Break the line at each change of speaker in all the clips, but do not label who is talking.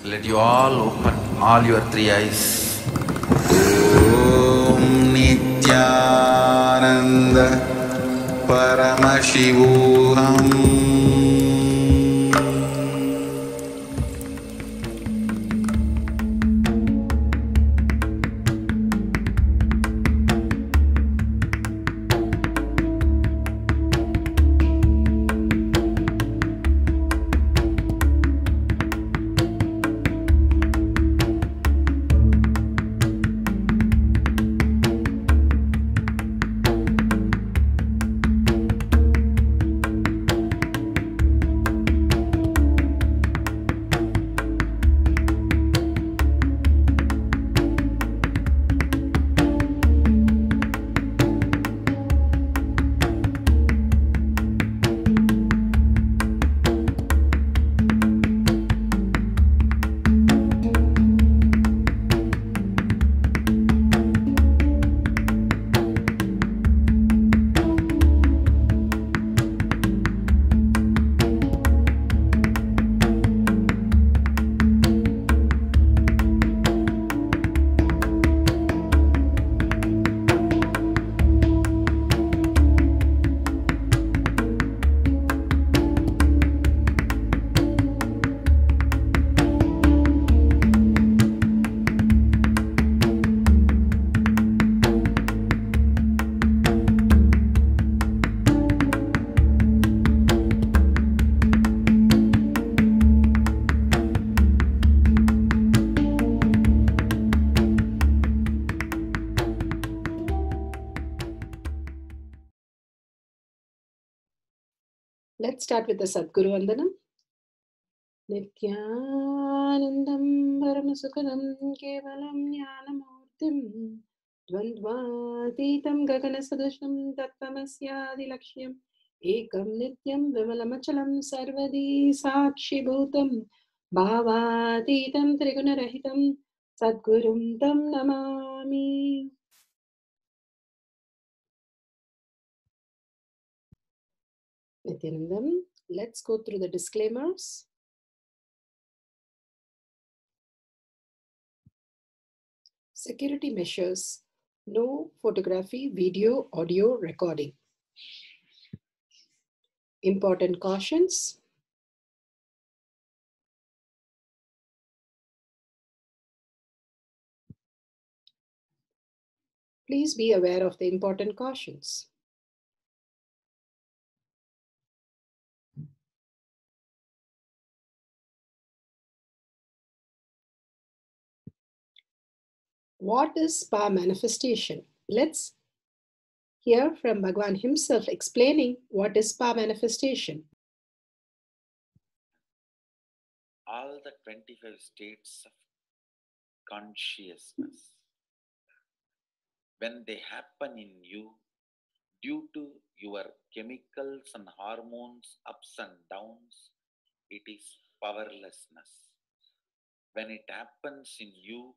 Let you all open all your three eyes.
Om Nithyananda Paramashivoham.
Let's start with the Sadguru Vandanam. Nithyanandam Paramasukadam Kevalam Jnanamurtim Dvandvatitam Gaganasadusham Tattvamasyaadilakshya Ekam Nityam Vimalamachalam Sarvadi Sakshibhutam Bhavatitam Trigunarahitam Sadgurum Tam Namami. Nithyanandam, let's go through the disclaimers. Security measures: no photography, video, audio recording. Important cautions: please be aware of the important cautions. What is spa manifestation? Let's hear from Bhagavan himself explaining what is spa manifestation.
All the 25 states of consciousness, when they happen in you, due to your chemicals and hormones ups and downs, it is powerlessness. When it happens in you,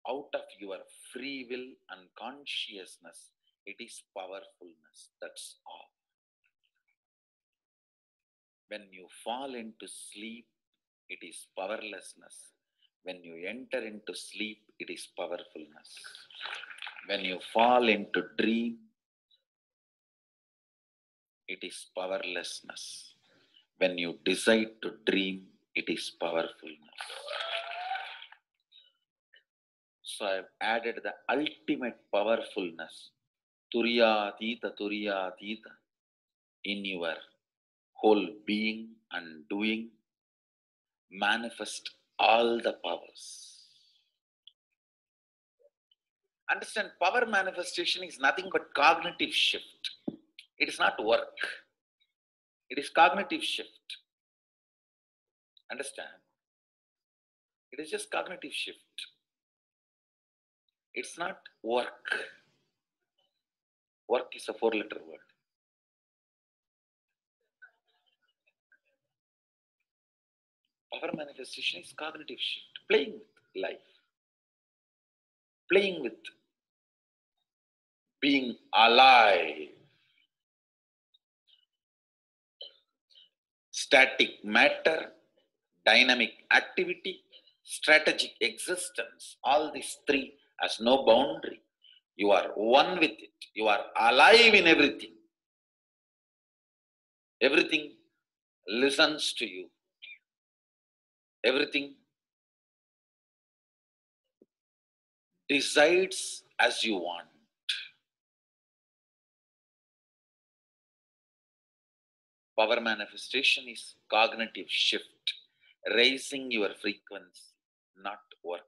out of your free will and consciousness, it is powerfulness. That's all. When you fall into sleep, it is powerlessness. When you enter into sleep, it is powerfulness. When you fall into dream, it is powerlessness. When you decide to dream, it is powerfulness. So I have added the ultimate powerfulness, Turiyatita, Turiyatita, in your whole being and doing. Manifest all the powers. Understand, power manifestation is nothing but cognitive shift. It is not work. It is cognitive shift. Understand? It is just cognitive shift. It's not work. Work is a 4-letter word. Power manifestation is cognitive shift. Playing with life. Playing with being alive. Static matter, dynamic activity, strategic existence, all these three has no boundary. You are one with it. You are alive in everything. Everything listens to you. Everything decides as you want. Power manifestation is cognitive shift, raising your frequency, not work.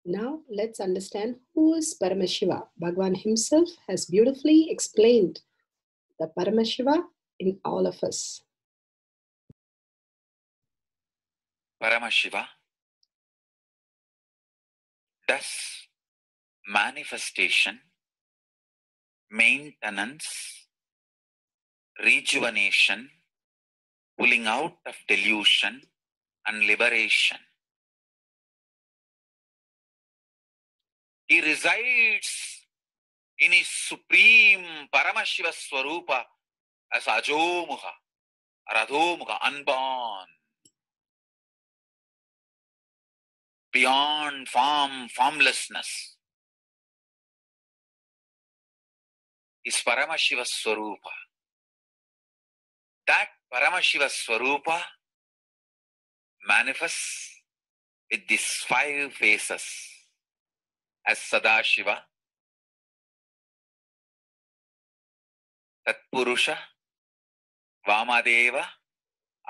Now let's understand who is Paramashiva. Bhagwan himself has beautifully explained the Paramashiva in all of us.
Paramashiva does manifestation, maintenance, rejuvenation, pulling out of delusion, and liberation. He resides in his supreme Paramashiva Swarupa as Ajomuha, Radhomuha, unborn, beyond form, formlessness. Is Paramashiva Swarupa. That Paramashiva Swarupa manifests with these 5 faces as Sadashiva, Tatpurusha, Vamadeva,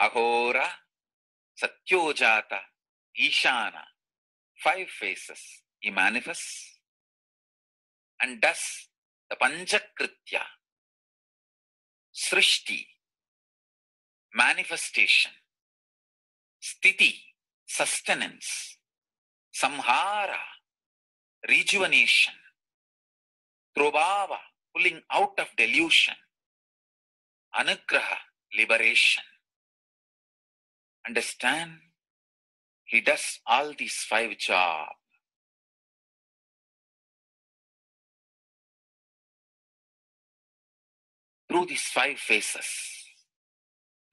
Ahora, Satyojata, Ishana. 5 faces he manifests and does the Panchakritya, Srishti, manifestation, Sthiti, sustenance, Samhara, rejuvenation, Trobhava, pulling out of delusion, Anugraha, liberation. Understand? He does all these 5 jobs. Through these 5 phases.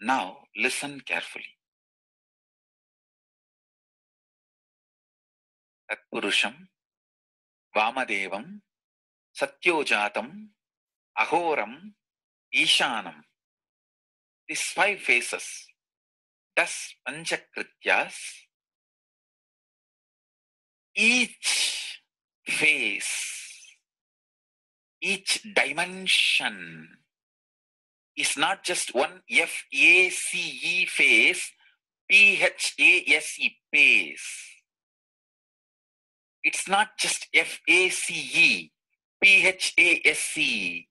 Now listen carefully. Tatpurusham, Vamadevam, Satyojatam, Ahoram, Ishanam. These 5 phases does Panchakrityas. Each phase, each dimension is not just one F-A-C-E phase, P-H-A-S-E phase. It's not just F-A-C-E, P-H-A-S-E.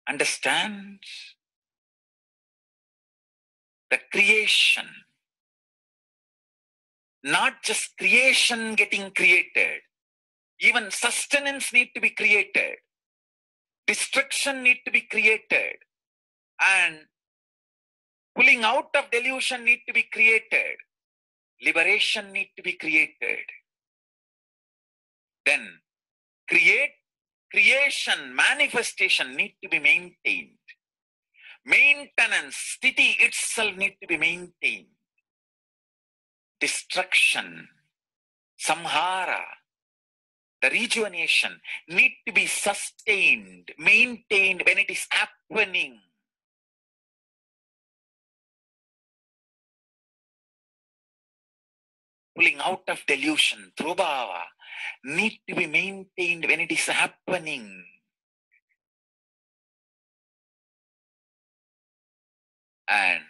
Understand? The creation. Not just creation getting created. Even sustenance need to be created. Destruction need to be created. And pulling out of delusion need to be created. Liberation need to be created. Then creation, manifestation need to be maintained. Maintenance, sthiti itself need to be maintained. Destruction, samhara, the rejuvenation need to be sustained, maintained when it is happening. Pulling out of delusion, trobhava, need to be maintained when it is happening. And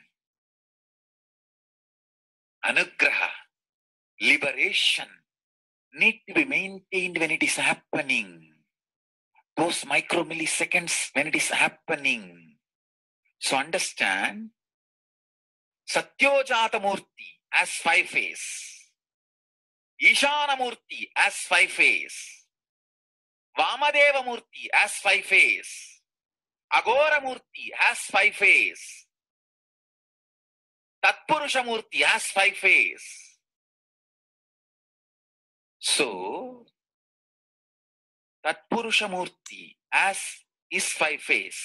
anugraha, liberation, need to be maintained when it is happening. Those micromilliseconds when it is happening. So understand, Satyojata Murti as 5 phase. Ishana Murti as 5 phase. Vamadeva Murti as 5 phase. Agora Murti has 5 phase. Tatpurusha Murti has 5 phase. So, Tatpurusha Murti as is 5 phase.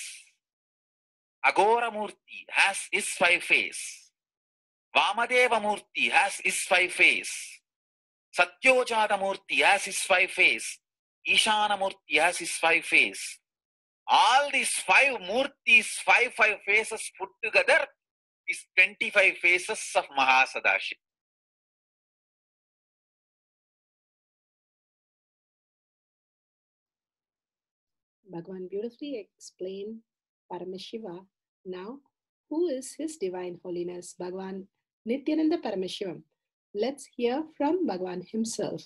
Agora Murti has his five face. Vamadeva Murti has his five face. Satyojata Murti has his five face. Ishana Murti has his five face. All these five Murtis, five faces put together is 25 faces of Mahasadashiva.
Bhagavan beautifully explained Paramashiva. Now, who is His Divine Holiness, Bhagavan Nithyananda Paramashivam? Let's hear from Bhagavan himself.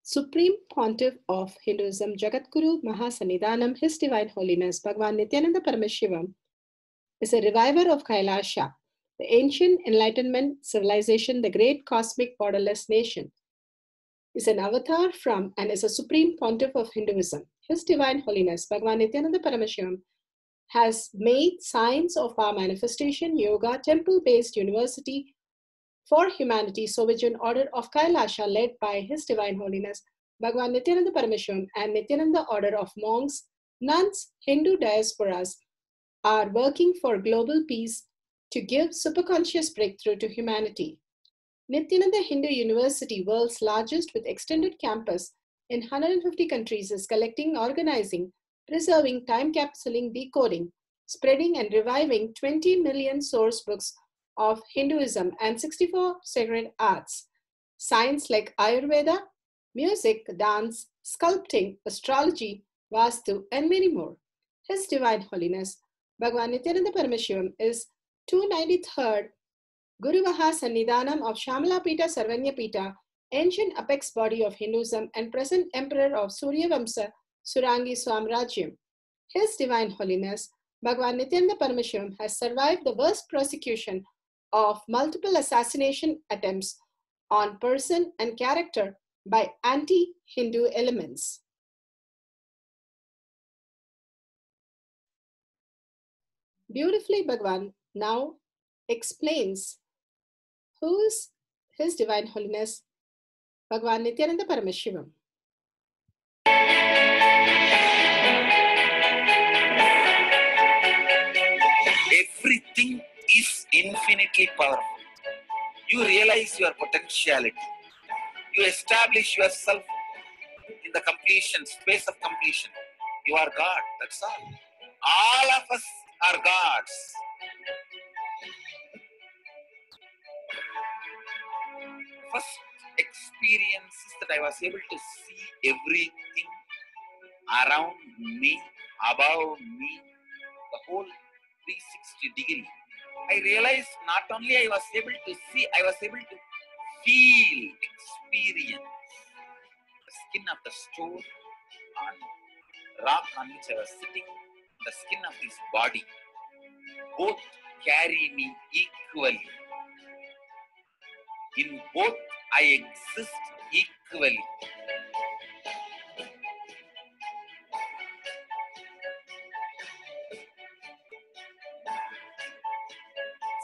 Supreme Pontiff of Hinduism, Jagadguru Mahasannidhanam, His Divine Holiness, Bhagavan Nithyananda Paramashivam, is a reviver of Kailasha, the ancient Enlightenment civilization, the great cosmic borderless nation. Is an avatar from and is a supreme pontiff of Hinduism. His Divine Holiness, Bhagavan Nithyananda Paramashivam, has made science of our manifestation, yoga, temple-based university for humanity, Sovereign Order of Kailasha, led by His Divine Holiness, Bhagavan Nithyananda Paramashivam, and Nithyananda Order of Monks, Nuns, Hindu diasporas, are working for global peace to give superconscious breakthrough to humanity. Nithyananda Hindu University, world's largest with extended campus in 150 countries, is collecting, organizing, preserving, time capsuling, decoding, spreading, and reviving 20 million source books of Hinduism and 64 sacred arts, science like Ayurveda, music, dance, sculpting, astrology, Vastu, and many more. His Divine Holiness, Bhagavan Nithyananda Paramashivam, is 293rd Guru Mahasannidhanam of Shamalapita Sarvanyapita, ancient apex body of Hinduism and present emperor of Suryavamsa Surangi Swamrajyam. His Divine Holiness, Bhagavan Nithyananda Paramashivam, has survived the worst persecution of multiple assassination attempts on person and character by anti-Hindu elements. Beautifully, Bhagavan now explains who is His Divine Holiness, Bhagavan Nithyananda Paramashivam.
Everything is infinitely powerful. You realize your potentiality. You establish yourself in the completion, space of completion. You are God, that's all. All of us are gods. First experience is that I was able to see everything around me, above me, the whole 360 degree. I realized not only I was able to see, I was able to feel, experience the skin of the stone on rock on which I was sitting, the skin of this body. Both carry me equally. In both I exist equally.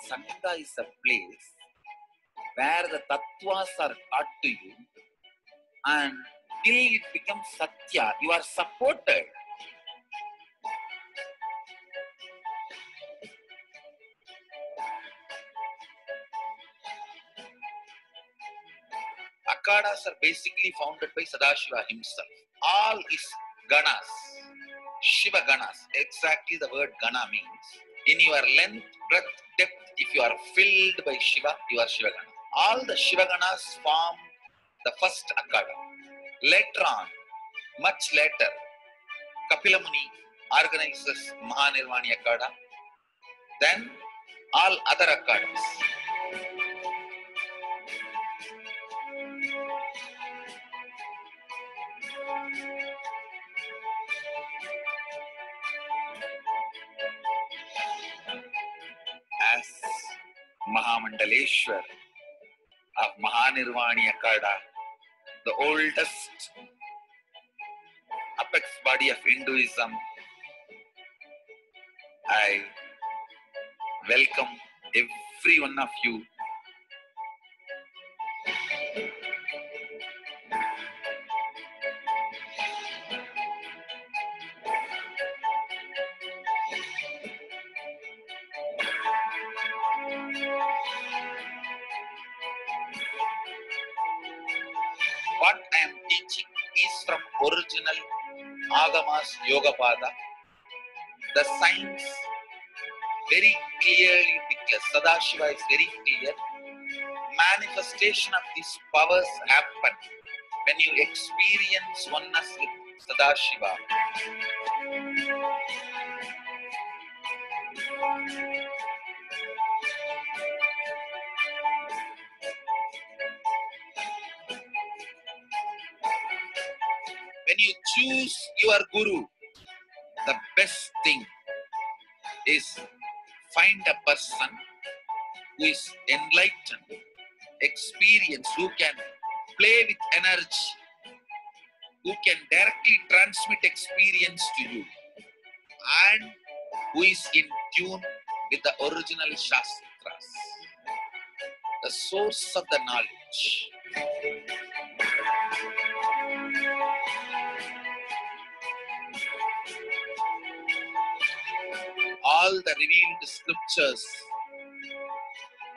Sangha is a place where the tattvas are taught to you, and till it becomes satya, you are supported. Akhadas are basically founded by Sadashiva himself. All is ganas, Shiva ganas. Exactly the word gana means. In your length, breadth, depth, if you are filled by Shiva, you are Shiva gana. All the Shiva ganas form the first Akhada. Later on, much later, Kapila Muni organizes Mahanirvani Akhada. Then all other Akhadas. As Mahamandaleshwar of Mahanirvani Akhada, the oldest apex body of Hinduism, I welcome every one of you. is from original Agamas Yogapada. The science very clearly declares, Sadashiva is very clear, manifestation of these powers happen when you experience oneness with Sadashiva. When you choose your Guru, the best thing is find a person who is enlightened, experienced, who can play with energy, who can directly transmit experience to you, and who is in tune with the original Shastras, the source of the knowledge. All the revealed scriptures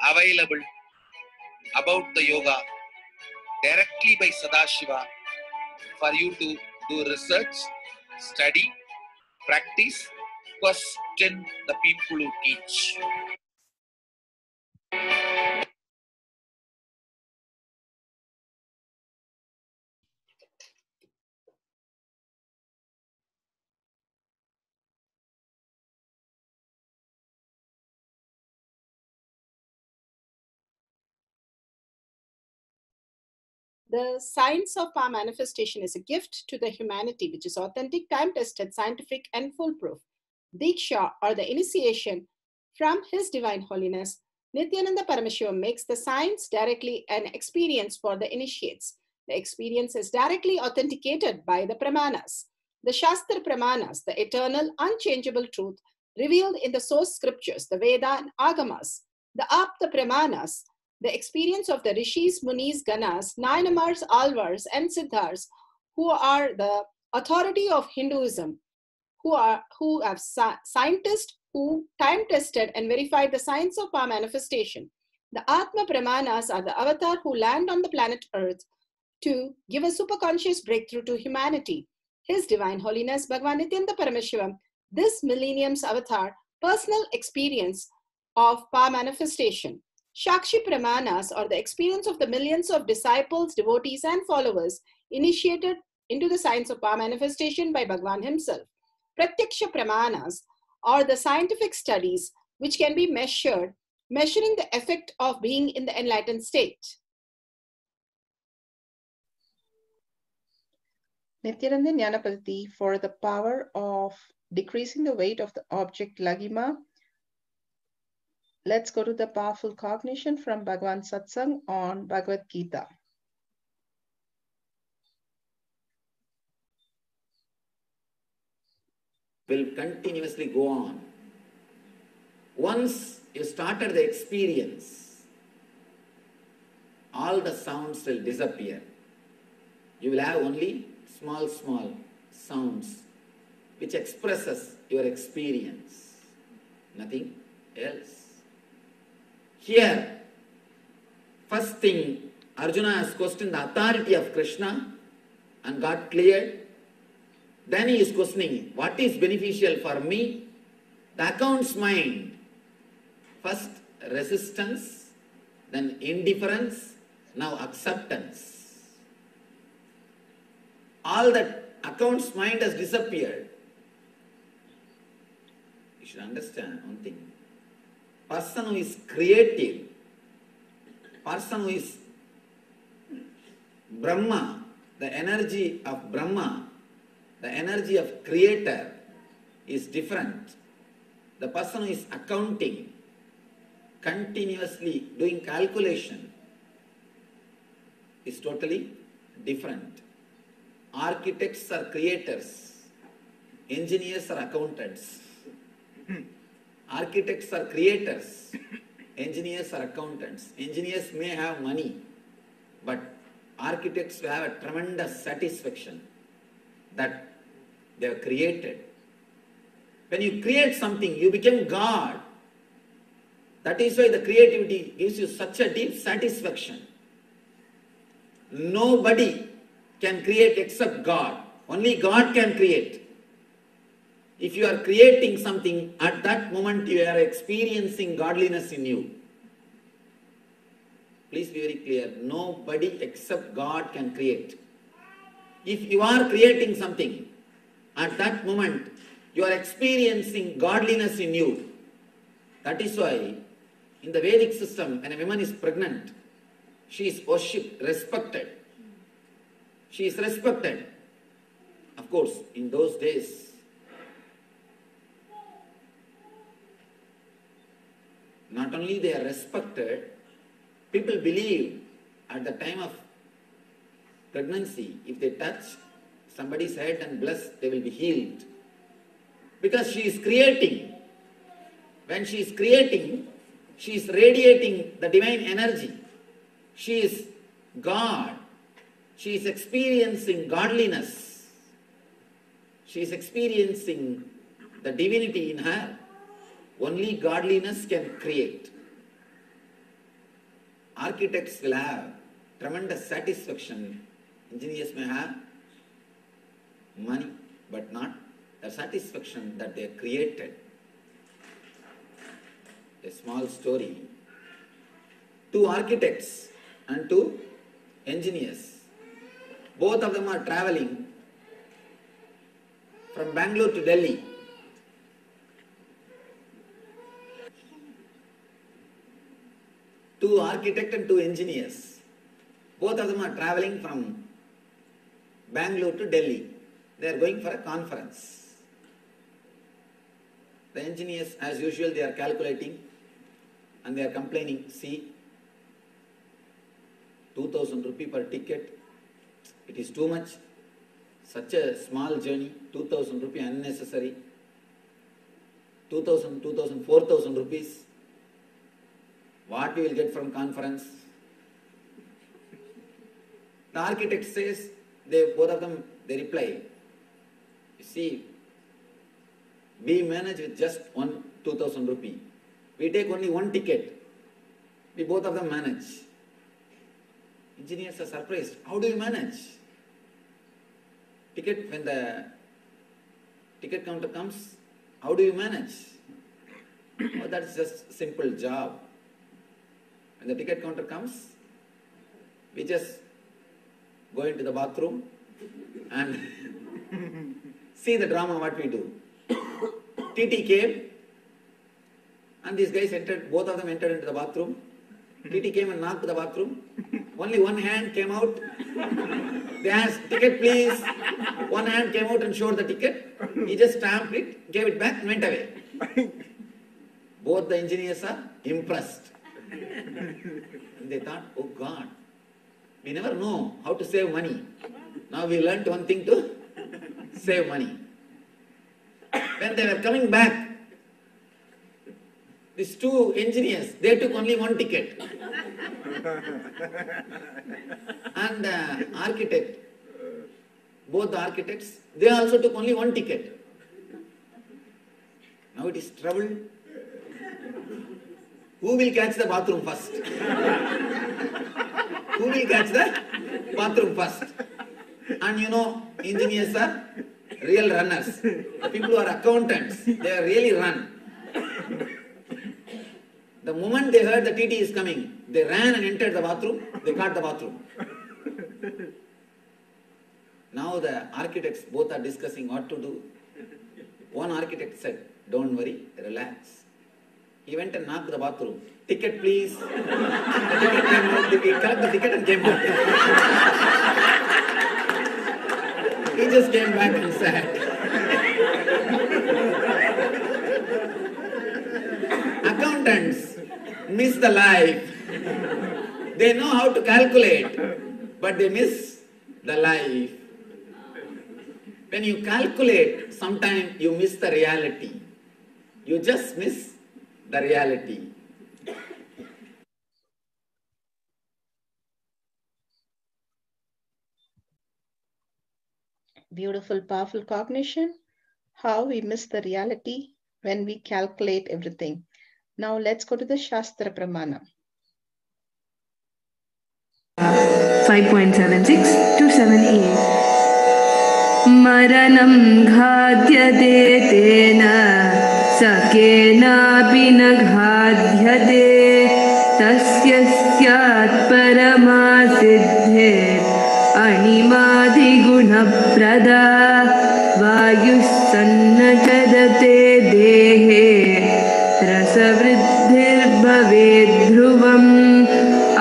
available about the yoga directly by Sadashiva for you to do research, study, practice, question the people who teach.
The science of power manifestation is a gift to the humanity, which is authentic, time-tested, scientific, and foolproof. Diksha, or the initiation from His Divine Holiness, Nithyananda Paramashiva, makes the science directly an experience for the initiates. The experience is directly authenticated by the Pramanas. The Shastra Pramanas, the eternal, unchangeable truth revealed in the source scriptures, the Veda and Agamas. The Apta Pramanas, the experience of the Rishis, Munis, Ganas, Nayanamars, Alvars, and Siddhars, who are the authority of Hinduism, who have scientists who time-tested and verified the science of power manifestation. The Atma Pramanas are the avatar who land on the planet Earth to give a superconscious breakthrough to humanity. His Divine Holiness Bhagavan Nithyananda Paramashivam, this millennium's avatar, personal experience of power manifestation. Shakshi Pramanas, or the experience of the millions of disciples, devotees, and followers initiated into the science of power manifestation by Bhagavan himself. Pratyaksha Pramanas, or the scientific studies which can be measured, measuring the effect of being in the enlightened state.
Nithyananda Jnana Paddhati for the power of decreasing the weight of the object Laghima. Let's go to the powerful cognition from Bhagavan Satsang on Bhagavad Gita.
Will continuously go on. Once you started the experience, all the sounds will disappear. You will have only small sounds which expresses your experience, nothing else. Here, first thing, Arjuna has questioned the authority of Krishna and got cleared. Then he is questioning, what is beneficial for me? The account's mind. First resistance, then indifference, now acceptance. All that account's mind has disappeared. You should understand one thing. Person who is creative, person who is Brahma, the energy of Brahma, the energy of creator is different. The person who is accounting, continuously doing calculation is totally different. Architects are creators, engineers are accountants. Architects are creators, engineers are accountants. Engineers may have money, but architects will have a tremendous satisfaction that they have created. When you create something, you become God. That is why the creativity gives you such a deep satisfaction. Nobody can create except God. Only God can create. If you are creating something, at that moment you are experiencing godliness in you. Please be very clear. Nobody except God can create. If you are creating something, at that moment you are experiencing godliness in you. That is why in the Vedic system, when a woman is pregnant, she is worshipped, respected. She is respected. Of course, in those days, not only they are respected, people believe at the time of pregnancy, if they touch somebody's head and bless, they will be healed. Because she is creating. When she is creating, she is radiating the divine energy. She is God. She is experiencing godliness. She is experiencing the divinity in her. Only godliness can create. Architects will have tremendous satisfaction. Engineers may have money, but not the satisfaction that they created. A small story. 2 architects and 2 engineers. Both of them are traveling from Bangalore to Delhi. Two architects and 2 engineers. Both of them are traveling from Bangalore to Delhi. They are going for a conference. The engineers, as usual, they are calculating and they are complaining, see, 2,000 rupee per ticket, it is too much. Such a small journey, 2,000 rupee unnecessary. 2,000, 4,000 rupees. What we will get from conference? The architect says, both of them, they reply, you see, we manage with just 2,000 rupee. We take only 1 ticket. We both of them manage. Engineers are surprised. How do you manage? When the ticket counter comes, how do you manage? Oh, that's just a simple job. When the ticket counter comes, we just go into the bathroom and see the drama what we do. TT came and these guys entered, both of them entered into the bathroom. TT came and knocked the bathroom. Only one hand came out. They asked, ticket please. One hand came out and showed the ticket. He just stamped it, gave it back and went away. Both the engineers are impressed. And they thought, oh God, we never know how to save money. Now we learned one thing to save money. When they were coming back, these 2 engineers, they took only 1 ticket. And the architect, both the architects, they also took only 1 ticket. Now it is trouble. Who will catch the bathroom first? Who will catch the bathroom first? And you know, engineers are real runners. The people who are accountants, they are really run. The moment they heard the TT is coming, they ran and entered the bathroom, they caught the bathroom. Now the architects both are discussing what to do. One architect said, don't worry, relax. He went and knocked the bathroom. Ticket please. The ticket came out, he collected the ticket and came back. He just came back and sat. Accountants miss the life. They know how to calculate, but they miss the life. When you calculate, sometimes you miss the reality. You just miss the reality.
Beautiful, powerful cognition. How we miss the reality when we calculate everything. Now let's go to the Shastra Pramana.
5.76 to 7a. Maranam ghādyate tena sakenapi na ghādyate tasya syat paramasiddhe animadi guna prada vayussannachadate dehe rasavriddhir bhavet dhruvam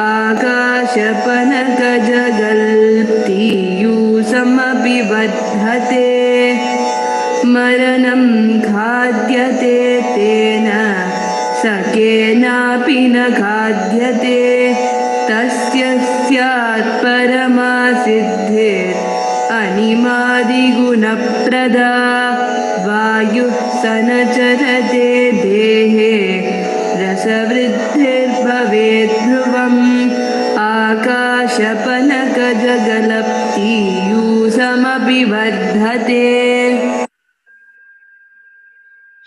akashapanakajagalptiyusamapi vadhate maranam khadyate tena sakenapi na khadyate tasya syat paramasiddhir animadi gunaprada vayuh sanacharate dehe rasavriddhir bhavet dhruvam akashapanakajagalaptiyusamapi vadhate.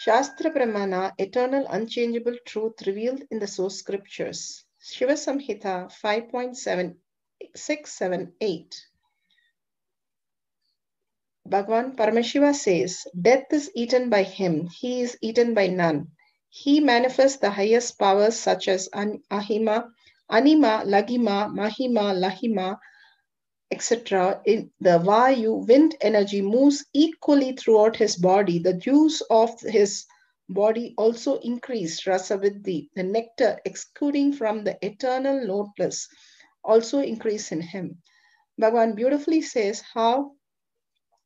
Shastra Pramana, eternal unchangeable truth revealed in the source scriptures. Shiva Samhita 5.678. Bhagavan Paramashiva says, death is eaten by him, he is eaten by none. He manifests the highest powers such as Ahima, Anima, Laghima, Mahima, Laghima, etc. In the Vayu, wind energy moves equally throughout his body. The juice of his body also increased. Rasaviddhi, the nectar exuding from the eternal lotus, also increased in him. Bhagavan beautifully says how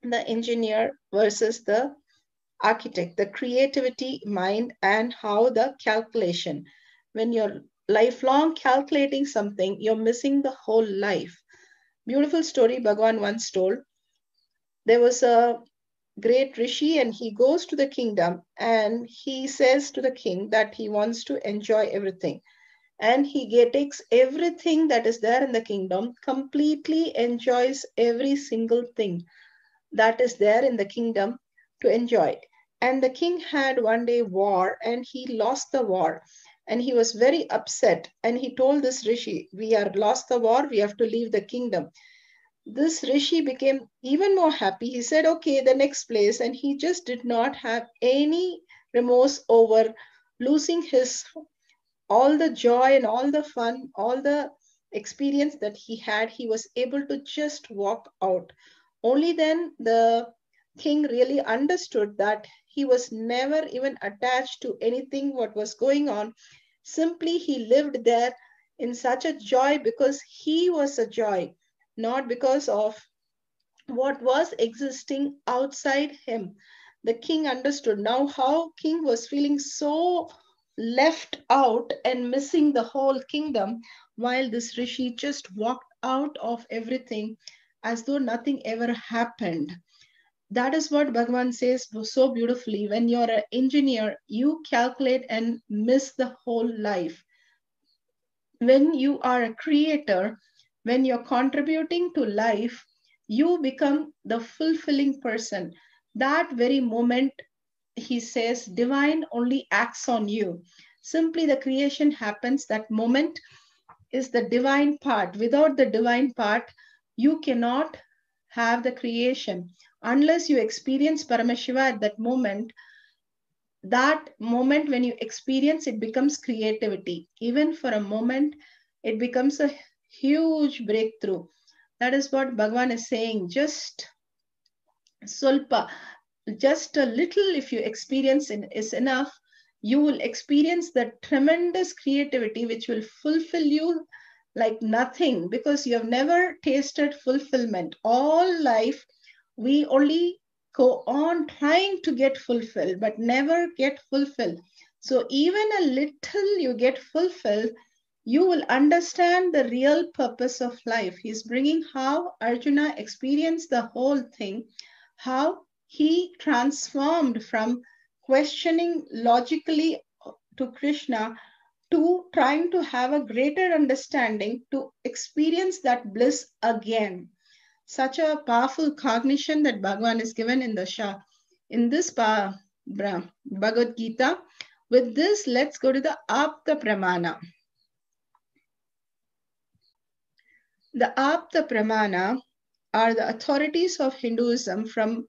the engineer versus the architect, the creativity mind, and how the calculation. When you're lifelong calculating something, you're missing the whole life. Beautiful story Bhagavan once told. There was a great rishi and he goes to the kingdom and he says to the king that he wants to enjoy everything. And he takes everything that is there in the kingdom, completely enjoys every single thing that is there in the kingdom to enjoy it. And the king had one day war and he lost the war. And he was very upset. And he told this rishi, we are lost the war, we have to leave the kingdom. This rishi became even more happy. He said, okay, the next place. And he just did not have any remorse over losing his, all the joy and all the fun, all the experience that he had. He was able to just walk out. Only then the king really understood that he was never even attached to anything what was going on. Simply he lived there in such a joy because he was a joy, not because of what was existing outside him. The king understood now how king was feeling so left out and missing the whole kingdom, while this rishi just walked out of everything as though nothing ever happened. That is what Bhagavan says so beautifully. When you're an engineer, you calculate and miss the whole life. When you are a creator, when you're contributing to life, you become the fulfilling person. That very moment, he says, divine only acts on you. Simply the creation happens. That moment is the divine part. Without the divine part, you cannot have the creation. Unless you experience Paramashiva at that moment when you experience, it becomes creativity. Even for a moment, it becomes a huge breakthrough. That is what Bhagavan is saying. Just sulpa, just a little, if you experience is enough, you will experience the tremendous creativity which will fulfill you like nothing, because you have never tasted fulfillment. All life, we only go on trying to get fulfilled, but never get fulfilled. So even a little you get fulfilled, you will understand the real purpose of life. He's bringing how Arjuna experienced the whole thing, how he transformed from questioning logically to Krishna to trying to have a greater understanding to experience that bliss again. Such a powerful cognition that Bhagavan is given in this Bhagavad Gita. With this, let's go to the Apta Pramana. The Apta Pramana are the authorities of Hinduism from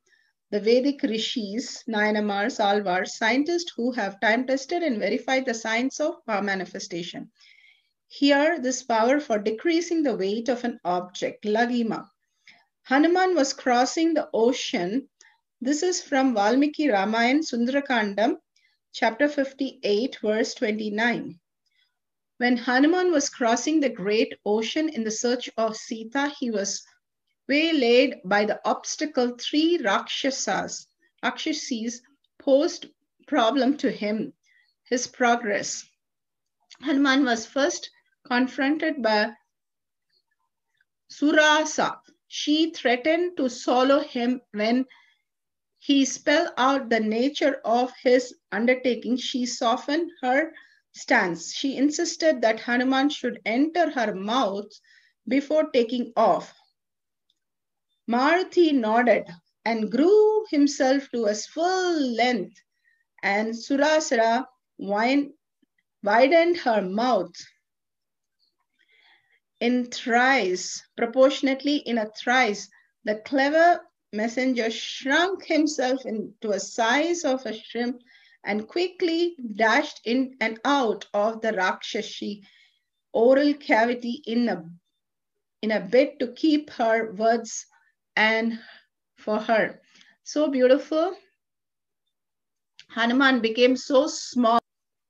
the Vedic rishis, Nayanamars, Alvars, scientists who have time-tested and verified the science of power manifestation. Here, this power for decreasing the weight of an object, Laghima. Hanuman was crossing the ocean. This is from Valmiki Ramayana Sundarakandam, chapter 58, verse 29. When Hanuman was crossing the great ocean in the search of Sita, he was waylaid by the obstacle three Rakshasis posed problem to him, his progress. Hanuman was first confronted by Surasa. She threatened to swallow him when he spelled out the nature of his undertaking. She softened her stance. She insisted that Hanuman should enter her mouth before taking off. Maruti nodded and grew himself to his full length, and Surasara widened her mouth in thrice, proportionately in a thrice. The clever messenger shrunk himself into a size of a shrimp and quickly dashed in and out of the Rakshasi oral cavity in a bid to keep her words and for her. So beautiful. Hanuman became so small.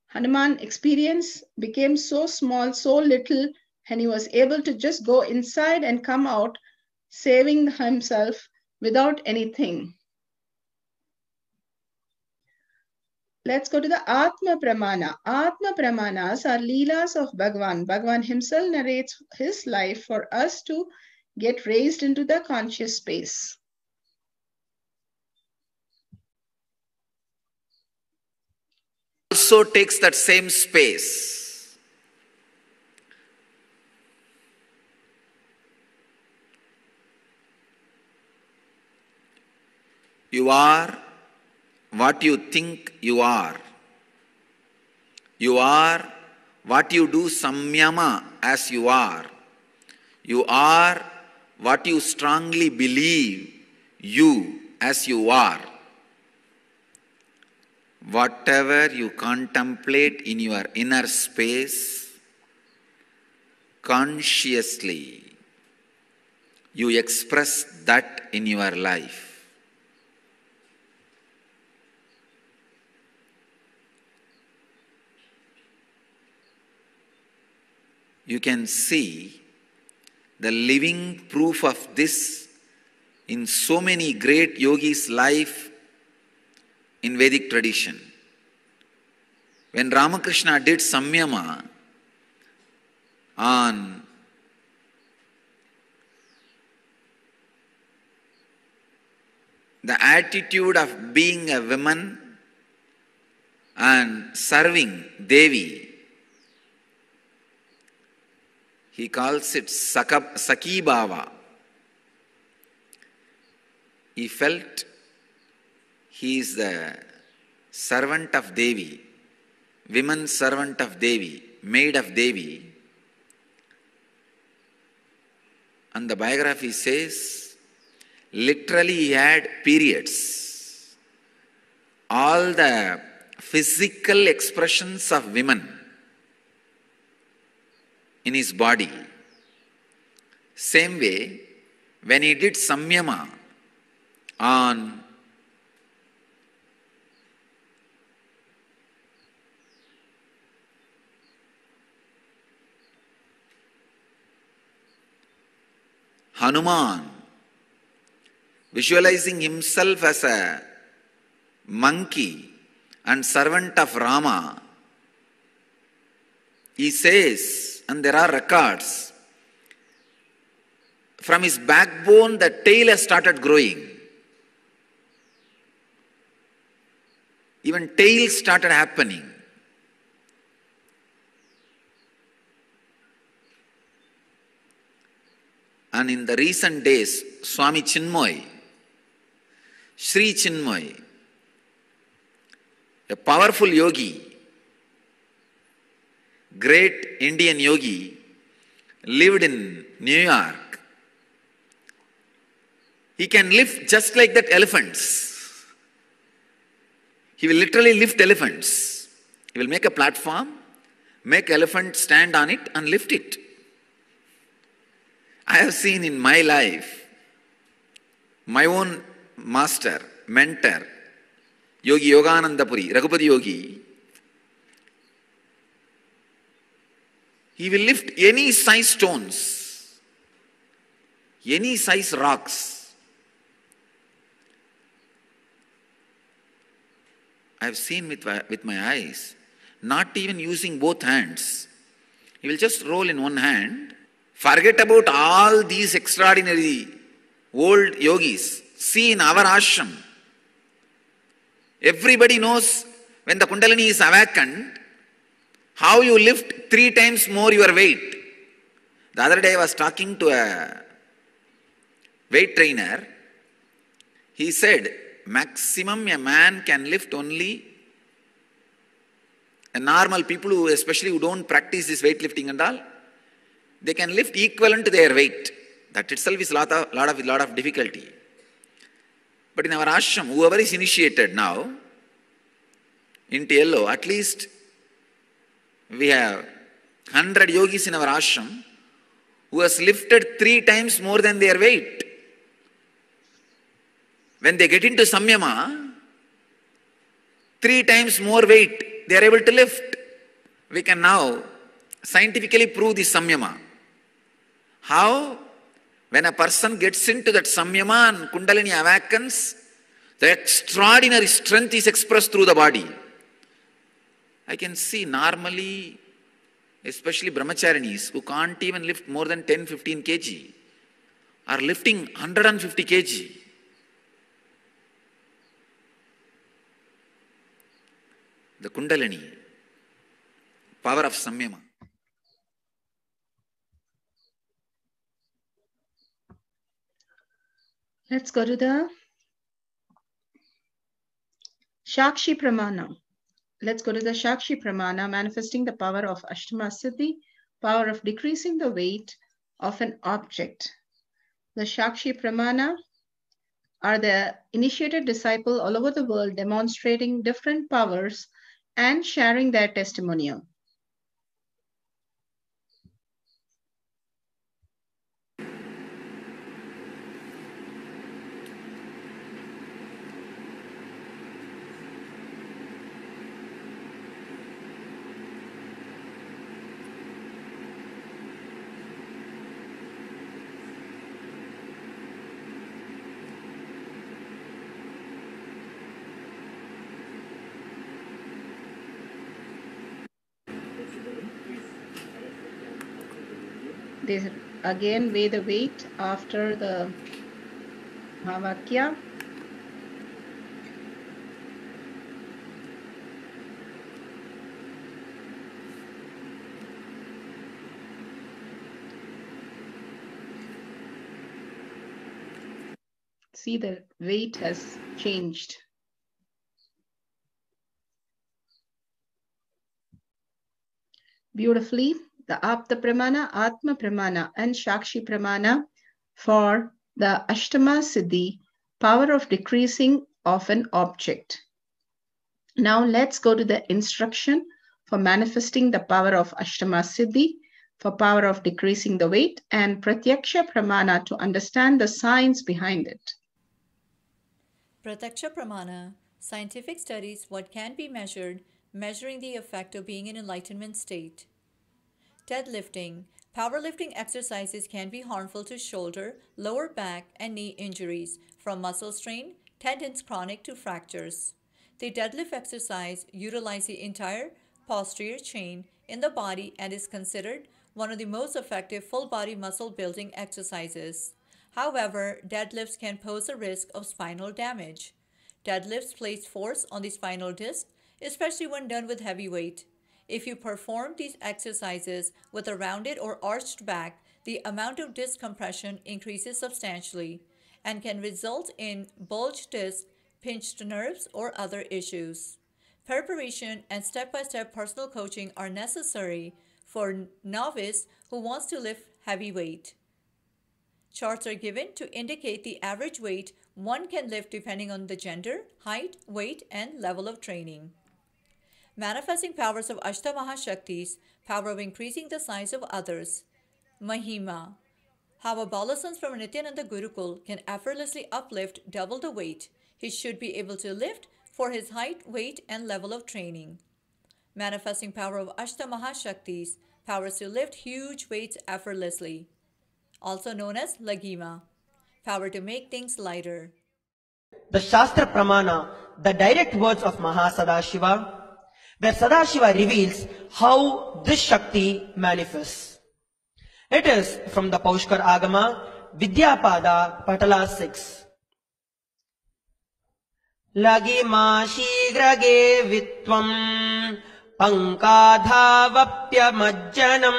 Hanuman experience became so small, so little, and he was able to just go inside and come out, saving himself without anything. Let's go to the Atma Pramana. Atma Pramanas are Leelas of Bhagavan. Bhagavan himself narrates his life for us to get raised into the conscious space.
Also takes that same space. You are what you think you are. You are what you do samyama as you are. You are what you strongly believe you as you are. Whatever you contemplate in your inner space, consciously, you express that in your life. You can see the living proof of this in so many great yogis' life in Vedic tradition. When Ramakrishna did samyama on the attitude of being a woman and serving Devi, he calls it Saki Bhava. He felt he is the servant of Devi, woman servant of Devi, maid of Devi. And the biography says, literally he had periods. All the physical expressions of women in his body. Same way, when he did samyama on Hanuman, visualizing himself as a monkey and servant of Rama, he says, and there are records, from his backbone the tail has started growing. Even tail started happening. And in the recent days, Swami Chinmoy, Sri Chinmoy, a powerful yogi, great Indian yogi, lived in New York. He can lift just like that elephants. He will literally lift elephants. He will make a platform, make elephants stand on it and lift it. I have seen in my life, my own master, mentor, Yogi Yogananda Puri, Raghupati Yogi, he will lift any size stones, any size rocks. I have seen with my eyes, not even using both hands. He will just roll in one hand. Forget about all these extraordinary old yogis. See in our ashram, everybody knows when the Kundalini is awakened, how you lift 3 times more your weight. The other day I was talking to a weight trainer. He said, maximum a man can lift only, a normal people who especially who don't practice this weightlifting and all, they can lift equivalent to their weight. That itself is lot of difficulty. But in our ashram, whoever is initiated now into yellow, at least we have 100 yogis in our ashram who has lifted 3 times more than their weight. When they get into samyama, 3 times more weight they are able to lift. We can now scientifically prove this samyama. How? When a person gets into that samyama and Kundalini awakens, the extraordinary strength is expressed through the body. I can see normally, especially brahmacharinis who can't even lift more than 10-15 kg, are lifting 150 kg. The Kundalini, power of samyama.
Let's go to the Shakshi Pramana. Let's go to the Shakshi Pramana, manifesting the power of Ashta Maha Siddhi, power of decreasing the weight of an object. The Shakshi Pramana are the initiated disciple all over the world demonstrating different powers and sharing their testimonial. They again weigh the weight after the Mahavakya. See, the weight has changed. Beautifully. The Apta Pramana, Atma Pramana, and Shakshi Pramana for the Ashtama Siddhi, power of decreasing of an object. Now let's go to the instruction for manifesting the power of Ashtama Siddhi, for power of decreasing the weight, and Pratyaksha Pramana to understand the science behind it.
Pratyaksha Pramana, scientific studies what can be measured, measuring the effect of being in enlightenment state. Deadlifting. Powerlifting exercises can be harmful to shoulder, lower back, and knee injuries, from muscle strain, tendons chronic to fractures. The deadlift exercise utilizes the entire posterior chain in the body and is considered one of the most effective full body muscle building exercises. However, deadlifts can pose a risk of spinal damage. Deadlifts place force on the spinal disc, especially when done with heavy weight. If you perform these exercises with a rounded or arched back, the amount of disc compression increases substantially and can result in bulged disc, pinched nerves, or other issues. Preparation and step-by-step personal coaching are necessary for novice who wants to lift heavy weight. Charts are given to indicate the average weight one can lift depending on the gender, height, weight, and level of training. Manifesting powers of Ashta Maha Shaktis, power of increasing the size of others. Mahima, how adolescents from Nithyananda Gurukul can effortlessly uplift double the weight he should be able to lift for his height, weight, and level of training. Manifesting power of Ashta Maha Shaktis, powers to lift huge weights effortlessly. Also known as Laghima, power to make things lighter.
The Shastra Pramana, the direct words of Mahasadashiva, where Sadashiva reveals how this Shakti manifests. It is from the Paushkar Agama, Vidyapada, Patala 6. Laghima shigrage vitvam pankadhavapya majjanam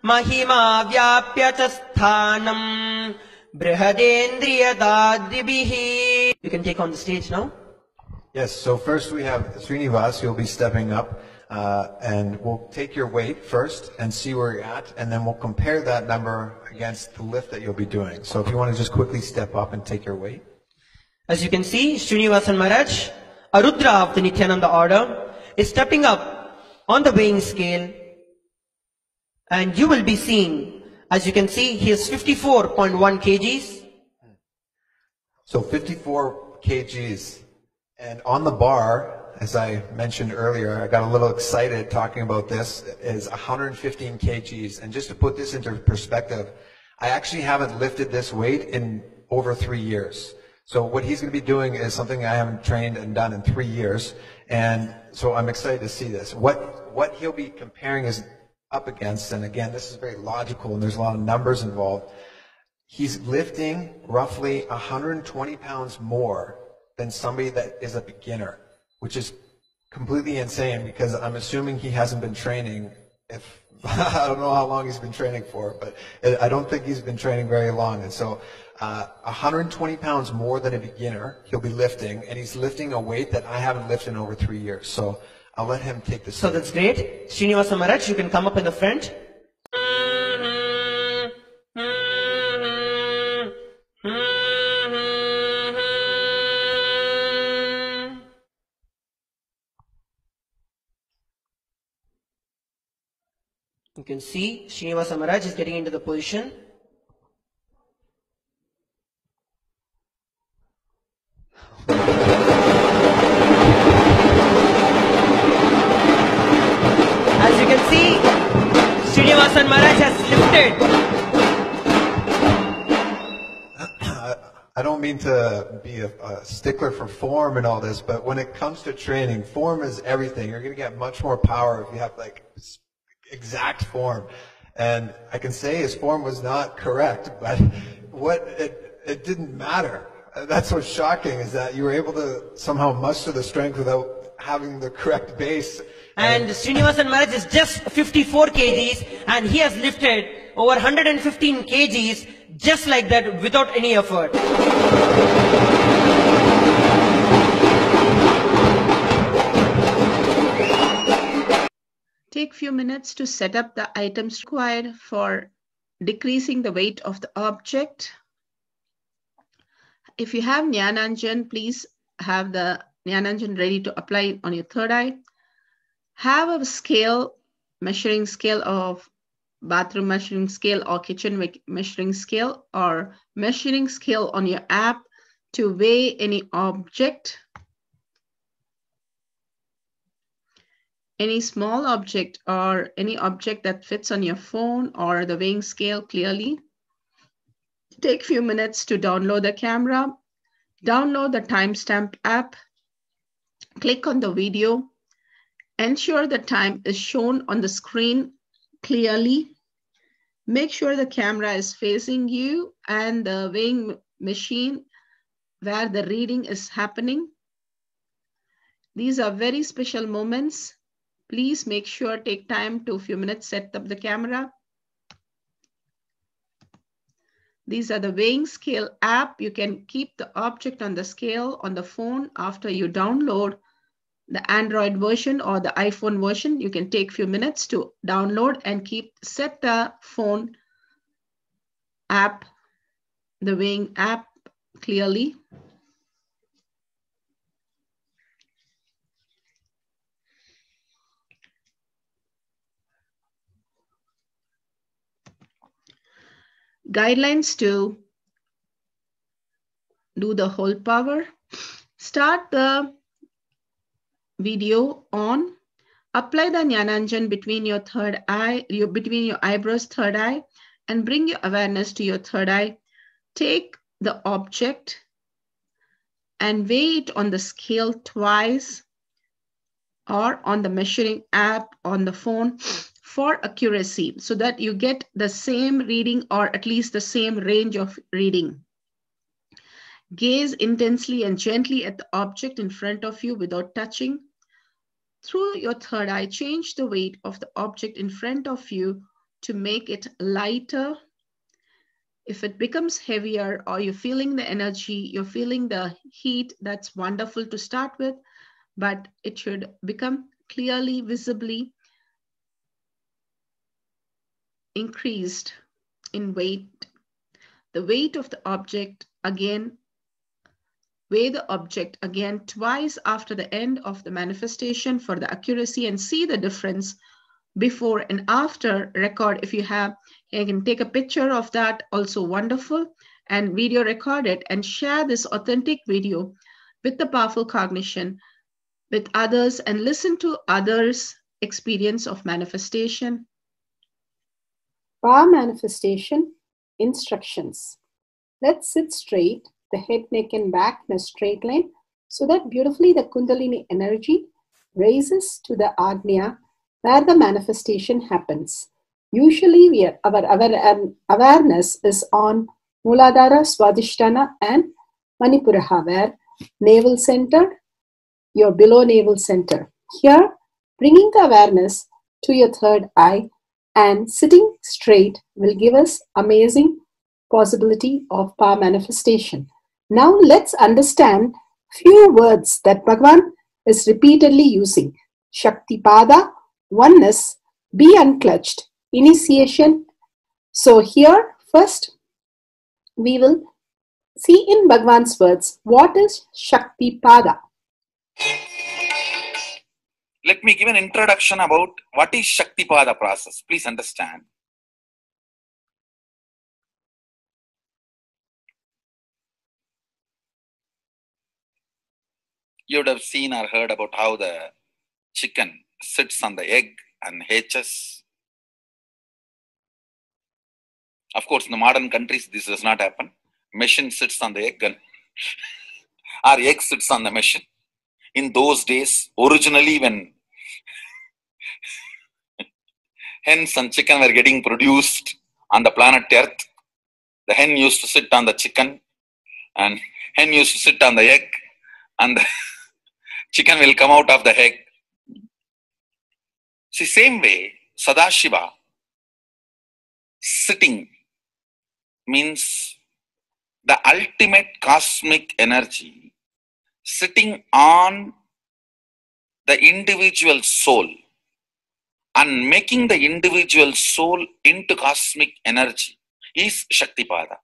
mahima vyapya chasthanam brihadendriyadadribihi. You can take on the stage now.
Yes, so first we have Srinivas, you'll be stepping up, and we'll take your weight first and see where you're at, and then we'll compare that number against the lift that you'll be doing. So if you want to just quickly step up and take your weight.
As you can see, Srinivasan Maharaj, a Rudra of the Nithyananda order, is stepping up on the weighing scale, and you will be seeing, as you can see, he is 54.1 kgs.
So 54 kgs. And on the bar, as I mentioned earlier, I got a little excited talking about this, is 115 kgs. And just to put this into perspective, I actually haven't lifted this weight in over 3 years. So what he's going to be doing is something I haven't trained and done in 3 years. And so I'm excited to see this. What he'll be comparing is up against, and again, this is very logical and there's a lot of numbers involved. He's lifting roughly 120 pounds more than somebody that is a beginner, which is completely insane because I'm assuming he hasn't been training. I don't know how long he's been training for, but I don't think he's been training very long. And so 120 pounds more than a beginner he'll be lifting, and he's lifting a weight that I haven't lifted in over 3 years. So I'll let him take this.
So that's great. Srinivasa Maharaj, you can come up in the front. You can see Srinivasa Maharaj is getting into the position. As you can see, Srinivasan Maharaj has lifted.
I don't mean to be a stickler for form and all this, but when it comes to training, form is everything. You're going to get much more power if you have like exact form. And I can say his form was not correct, but it didn't matter. That's what's shocking, is that you were able to somehow muster the strength without having the correct base.
And Srinivasan Maharaj is just 54 kgs and he has lifted over 115 kgs just like that without any effort.
Take few minutes to set up the items required for decreasing the weight of the object. If you have Jnananjan, please have the Jnananjan ready to apply on your third eye. Have a scale, measuring scale of bathroom measuring scale or kitchen measuring scale, or measuring scale on your app to weigh any object. Any small object or any object that fits on your phone or the weighing scale clearly. Take a few minutes to download the camera. Download the timestamp app. Click on the video. Ensure the time is shown on the screen clearly. Make sure the camera is facing you and the weighing machine where the reading is happening. These are very special moments. Please make sure, take time to a few minutes, set up the camera. These are the weighing scale app. You can keep the object on the scale on the phone after you download the Android version or the iPhone version. You can take a few minutes to download and set the phone app the weighing app clearly. Guidelines to do the whole power. Start the video on. Apply the Jnananjan between your third eye, between your eyebrows, third eye, and bring your awareness to your third eye. Take the object and weigh it on the scale twice or on the measuring app on the phone for accuracy so that you get the same reading or at least the same range of reading. Gaze intensely and gently at the object in front of you without touching. Through your third eye, change the weight of the object in front of you to make it lighter. If it becomes heavier or you're feeling the energy, you're feeling the heat, that's wonderful to start with, but it should become clearly, visibly increased in weight. The weight of the object again, weigh the object again twice after the end of the manifestation for the accuracy and see the difference before and after. Record if you have. You can take a picture of that, also wonderful, and video record it and share this authentic video with the powerful cognition with others and listen to others' experience of manifestation.
Power manifestation instructions. Let's sit straight, the head, neck, and back in a straight line so that beautifully the Kundalini energy raises to the Agnya where the manifestation happens. Usually our awareness is on Muladhara, Swadhisthana, and Manipuraha, where navel center, your below navel center. Here, bringing the awareness to your third eye and sitting straight will give us amazing possibility of power manifestation. Now let's understand few words that Bhagavan is repeatedly using. Shaktipada, oneness, be unclutched, initiation. So here first we will see in Bhagavan's words what is Shaktipada.
Let me give an introduction about what is Shaktipada process. Please understand. You would have seen or heard about how the chicken sits on the egg and hatches. Of course, in the modern countries, this does not happen. Machine sits on the egg and or egg sits on the machine. In those days, originally when hens and chicken were getting produced on the planet Earth, the hen used to sit on the chicken and hen used to sit on the egg and the chicken will come out of the egg. See, same way, Sadashiva, sitting means the ultimate cosmic energy sitting on the individual soul and making the individual soul into cosmic energy is Shaktipada.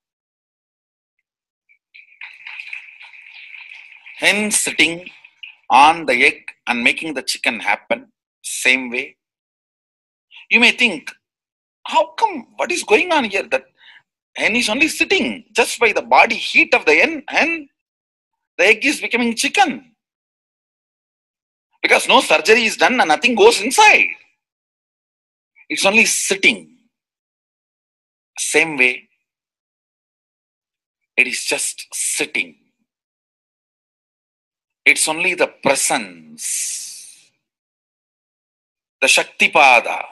Hen sitting on the egg and making the chicken happen, same way. You may think, how come, what is going on here? That hen is only sitting just by the body heat of the hen, the egg is becoming chicken. Because no surgery is done and nothing goes inside. It's only sitting. Same way, it is just sitting. It's only the presence, the Shaktipada,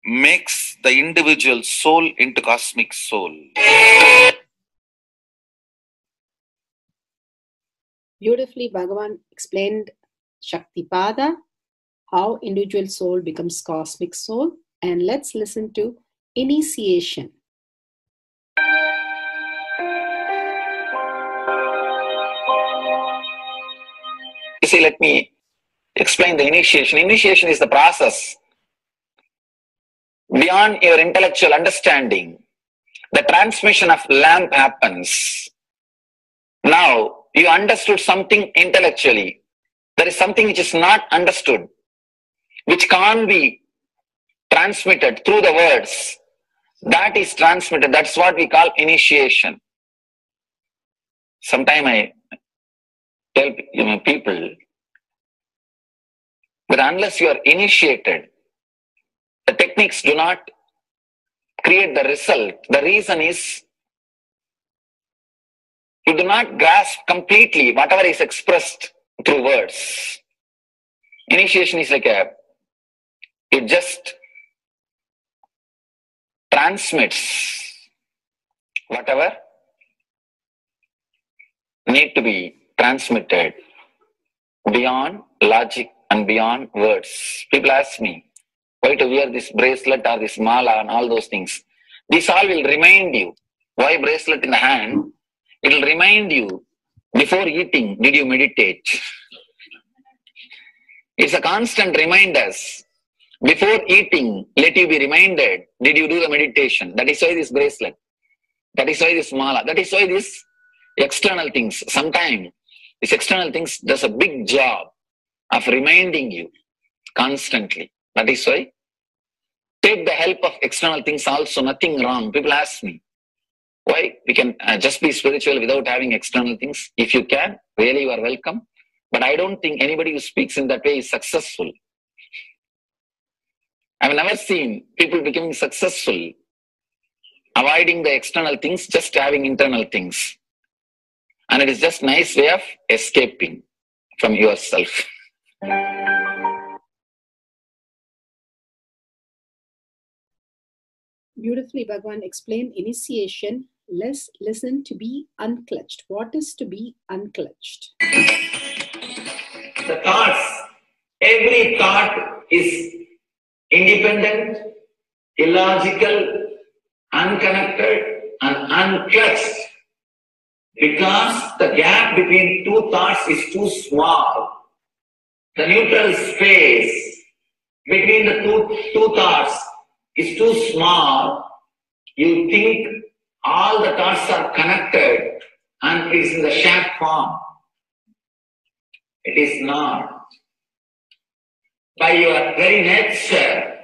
makes the individual soul into cosmic soul.
Beautifully, Bhagavan explained Shaktipada, how individual soul becomes cosmic soul. And let's listen to initiation.
You see, let me explain the initiation. Initiation is the process
beyond your intellectual understanding, the transmission of lamp happens. Now, you understood something intellectually. There is something which is not understood, which can't be transmitted through the words. That is transmitted. That's what we call initiation. Sometimes I tell people that unless you are initiated, the techniques do not create the result. The reason is you do not grasp completely whatever is expressed through words. Initiation is like it just transmits whatever need to be transmitted beyond logic and beyond words. People ask me why to wear this bracelet or this mala and all those things. This all will remind you. Why bracelet in the hand? It will remind you, before eating, did you meditate? It's a constant reminder. Before eating, let you be reminded, did you do the meditation? That is why this bracelet. That is why this mala. That is why this external things. Sometimes these external things does a big job of reminding you constantly. That is why take the help of external things also, nothing wrong. People ask me, why we can just be spiritual without having external things? If you can, really you are welcome. But I don't think anybody who speaks in that way is successful. I've never seen people becoming successful, avoiding the external things, just having internal things. And it is just a nice way of escaping from yourself.
Beautifully, Bhagavan explained initiation. Let's listen to be unclutched. What is to be unclutched?
The thoughts, every thought is independent, illogical, unconnected, and unclutched. Because the gap between two thoughts is too small. The neutral space between the two thoughts is too small. You think all the thoughts are connected and it is in the shared form. It is not. By your very nature,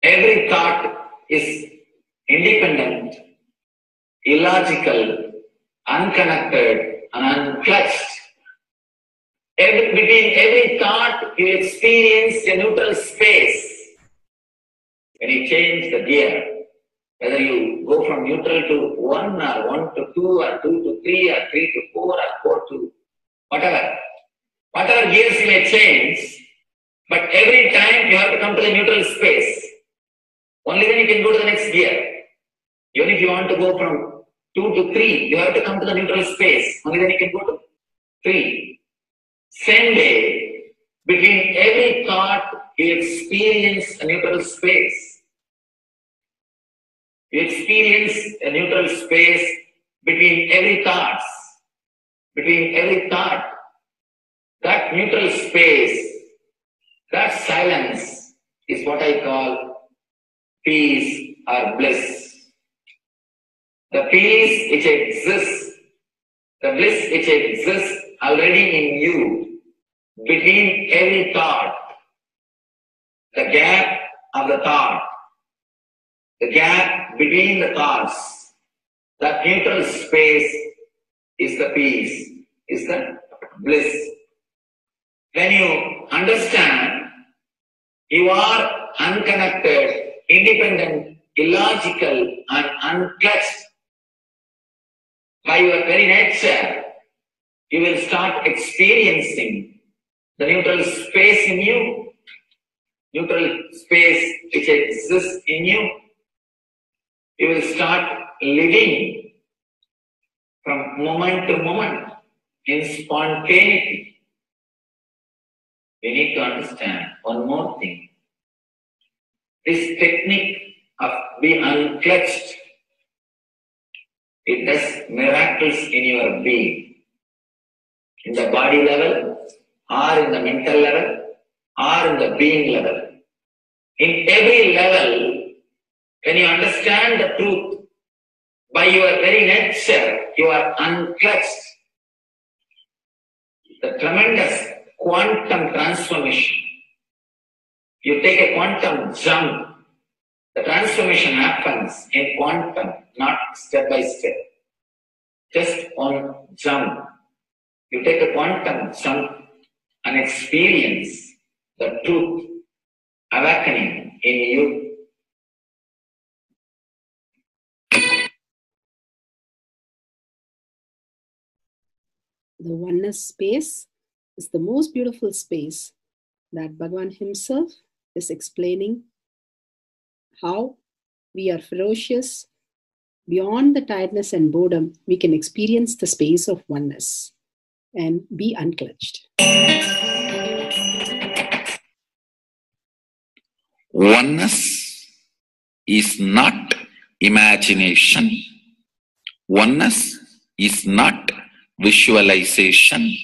every thought is independent, illogical, unconnected, and unclutched. Between every thought, you experience a neutral space. When you change the gear, whether you go from neutral to 1 or 1 to 2 or 2 to 3 or 3 to 4 or 4 to whatever gears you may change, but every time you have to come to the neutral space. Only then you can go to the next gear. Even if you want to go from 2 to 3, you have to come to the neutral space. Only then you can go to 3. Same way, between every thought, you experience a neutral space. You experience a neutral space between every thought. Between every thought. That neutral space, that silence is what I call peace or bliss. The peace which exists, the bliss which exists already in you, between every thought, the gap of the thought, the gap between the thoughts, that neutral space is the peace, is the bliss. When you understand you are unconnected, independent, illogical, and unclutched by your very nature, you will start experiencing the neutral space in you, neutral space which exists in you. You will start living from moment to moment in spontaneity. You need to understand one more thing. This technique of being unclutched, it does miracles in your being. In the body level, or in the mental level, or in the being level. In every level, When you understand the truth, by your very nature, you are unclutched. The tremendous quantum transformation. You take a quantum jump. The transformation happens in quantum, not step by step. Just on jump. You take a quantum jump and experience the truth awakening in you.
The oneness space is the most beautiful space that Bhagavan himself is explaining how we are ferocious. Beyond the tiredness and boredom, we can experience the space of oneness and be unclutched.
Oneness is not imagination. Oneness is not visualization.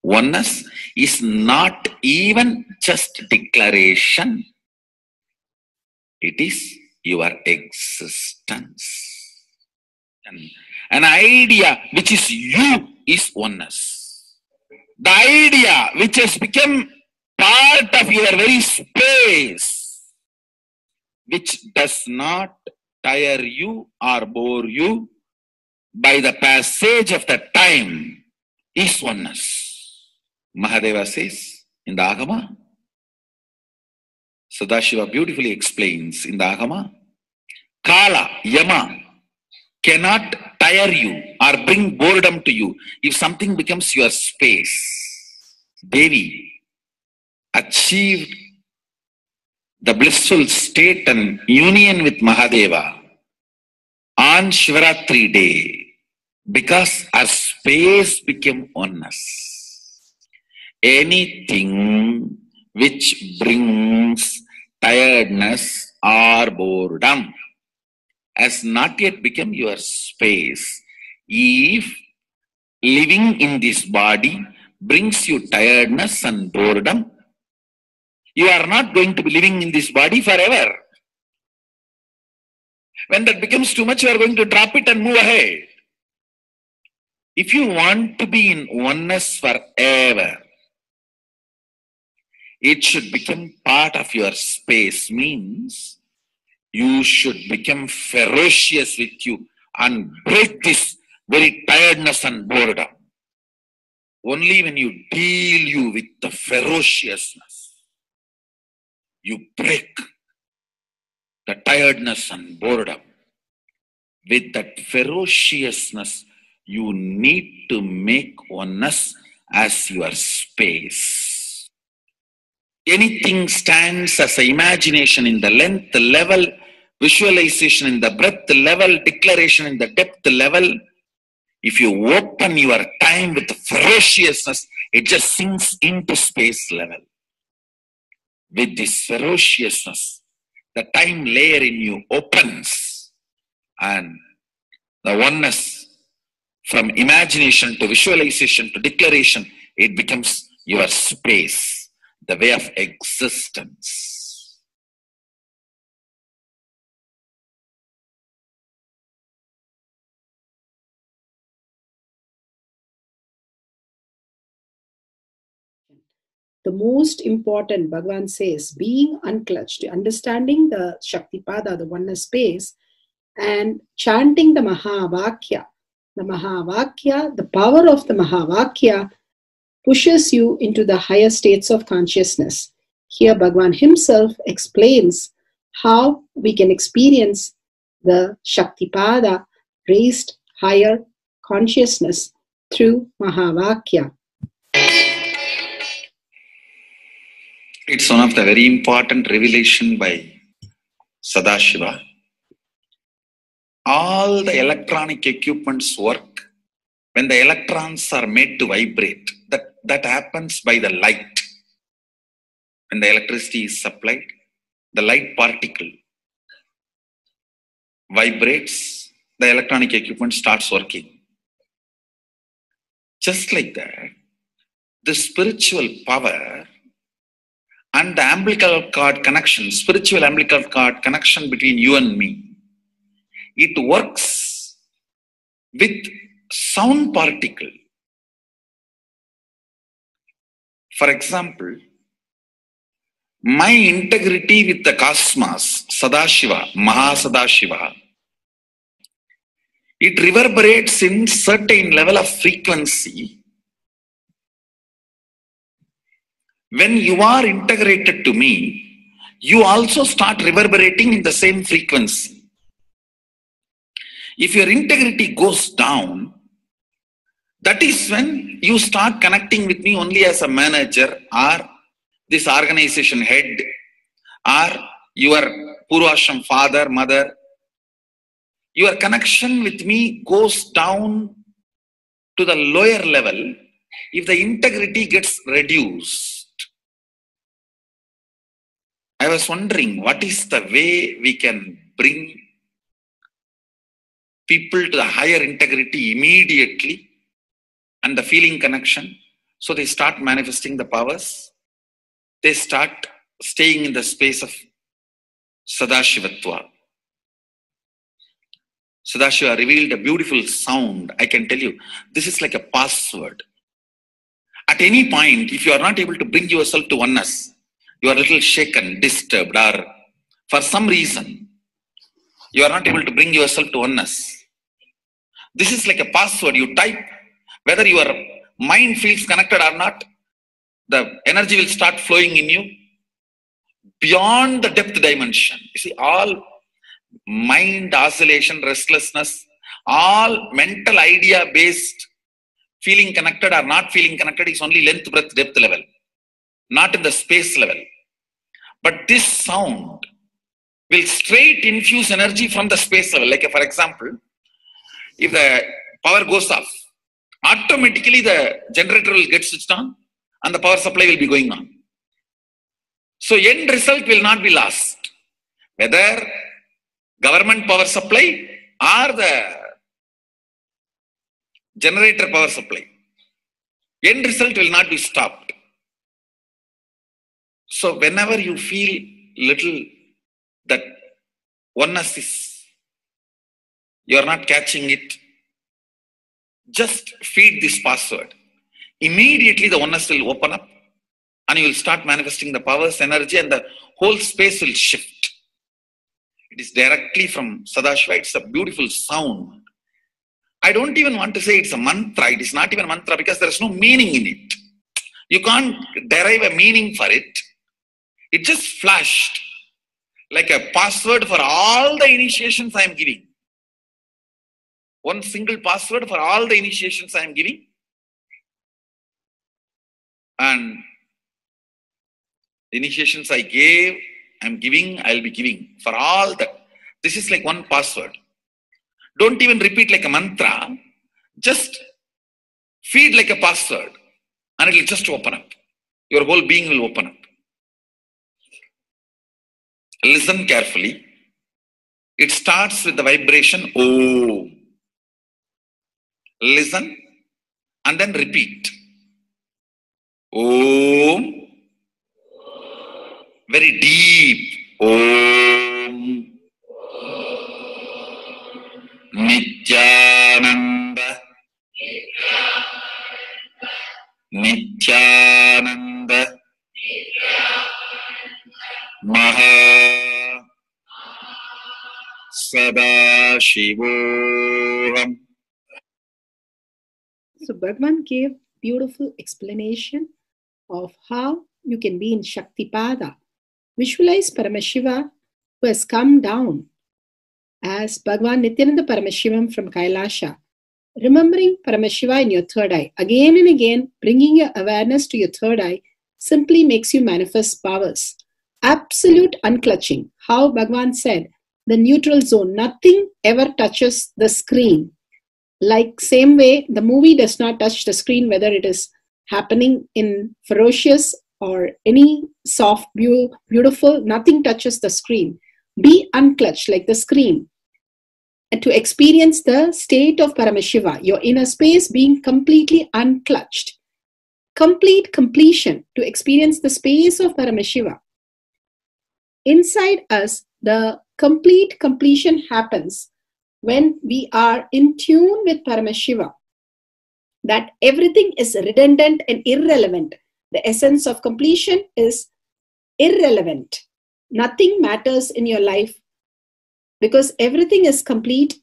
Oneness is not even just declaration. It is your existence. An idea which is you is oneness. The idea which has become part of your very space, which does not tire you or bore you by the passage of the time, is oneness. Mahadeva says in the Laghima, Sadashiva beautifully explains in the Laghima, Kala, Yama cannot tire you or bring boredom to you if something becomes your space. Devi achieved the blissful state and union with Mahadeva on Shivaratri day because our space became oneness. Anything which brings tiredness or boredom has not yet become your space. If living in this body brings you tiredness and boredom, you are not going to be living in this body forever. When that becomes too much, you are going to drop it and move ahead. If you want to be in oneness forever, it should become part of your space, means you should become ferocious with you and break this very tiredness and boredom. Only when you deal you with the ferociousness, you break the tiredness and boredom. With that ferociousness, you need to make oneness as your space. Anything stands as an imagination in the length level, visualization in the breadth level, declaration in the depth level. If you open your time with ferociousness, it just sinks into space level. With this ferociousness, the time layer in you opens, and the oneness from imagination to visualization to declaration, it becomes your space, the way of existence.
The most important, Bhagavan says, being unclutched, understanding the Shaktipada, the oneness space, and chanting the Mahavakya. The Mahavakya, the power of the Mahavakya pushes you into the higher states of consciousness. Here Bhagavan himself explains how we can experience the Shaktipada, raised higher consciousness through Mahavakya.
It's one of the very important revelation by Sadashiva. All the electronic equipments work when the electrons are made to vibrate. That happens by the light. When the electricity is supplied, the light particle vibrates, the electronic equipment starts working. Just like that, the spiritual power and the umbilical cord connection, spiritual umbilical cord connection between you and me, it works with sound particle. For example, my integrity with the cosmos, Sadashiva, Maha Sadashiva, it reverberates in certain level of frequency. When you are integrated to me, you also start reverberating in the same frequency. If your integrity goes down, that is when you start connecting with me only as a manager or this organization head or your Purvashram father, mother. Your connection with me goes down to the lower level if the integrity gets reduced. I was wondering, what is the way we can bring people to the higher integrity immediately and the feeling connection, so they start manifesting the powers, they start staying in the space of Sadashivatva. Sadashiva revealed a beautiful sound. I can tell you, this is like a password. At any point, if you are not able to bring yourself to oneness, you are a little shaken, disturbed, or for some reason, you are not able to bring yourself to oneness. This is like a password. You type, whether your mind feels connected or not, the energy will start flowing in you beyond the depth dimension. You see, all mind oscillation, restlessness, all mental idea based feeling connected or not feeling connected is only length, breadth, depth level, not in the space level. But this sound will straight infuse energy from the space level. Like for example, if the power goes off, automatically the generator will get switched on and the power supply will be going on. So end result will not be lost. Whether government power supply or the generator power supply, end result will not be stopped. So whenever you feel little that oneness is, you are not catching it, just feed this password. Immediately the oneness will open up and you will start manifesting the powers, energy, and the whole space will shift. It is directly from Sadashiva. It's a beautiful sound. I don't even want to say it's a mantra. It is not even a mantra because there is no meaning in it. You can't derive a meaning for it. It just flashed like a password for all the initiations I am giving. One single password for all the initiations I am giving. And the initiations I gave, I am giving, I will be giving. For all that. This is like one password. Don't even repeat like a mantra. Just feed like a password. And it will just open up. Your whole being will open up. Listen carefully. It starts with the vibration Om. Listen and then repeat. Om. Very deep. Om. Nithyananda. Nithyananda. Maha Sadashivoham.
So Bhagavan gave beautiful explanation of how you can be in Shaktipada. Visualize Paramashiva who has come down as Bhagavan Nithyananda Paramashivam from Kailasha. Remembering Paramashiva in your third eye. Again and again, bringing your awareness to your third eye simply makes you manifest powers. Absolute unclutching. How Bhagavan said, the neutral zone. Nothing ever touches the screen. Like same way, the movie does not touch the screen, whether it is happening in ferocious or any soft, beautiful, nothing touches the screen. Be unclutched like the screen. And to experience the state of Paramashiva, your inner space being completely unclutched. complete completion, to experience the space of Paramashiva. Inside us, the complete completion happens when we are in tune with Paramashiva, that everything is redundant and irrelevant. The essence of completion is irrelevant. Nothing matters in your life because everything is complete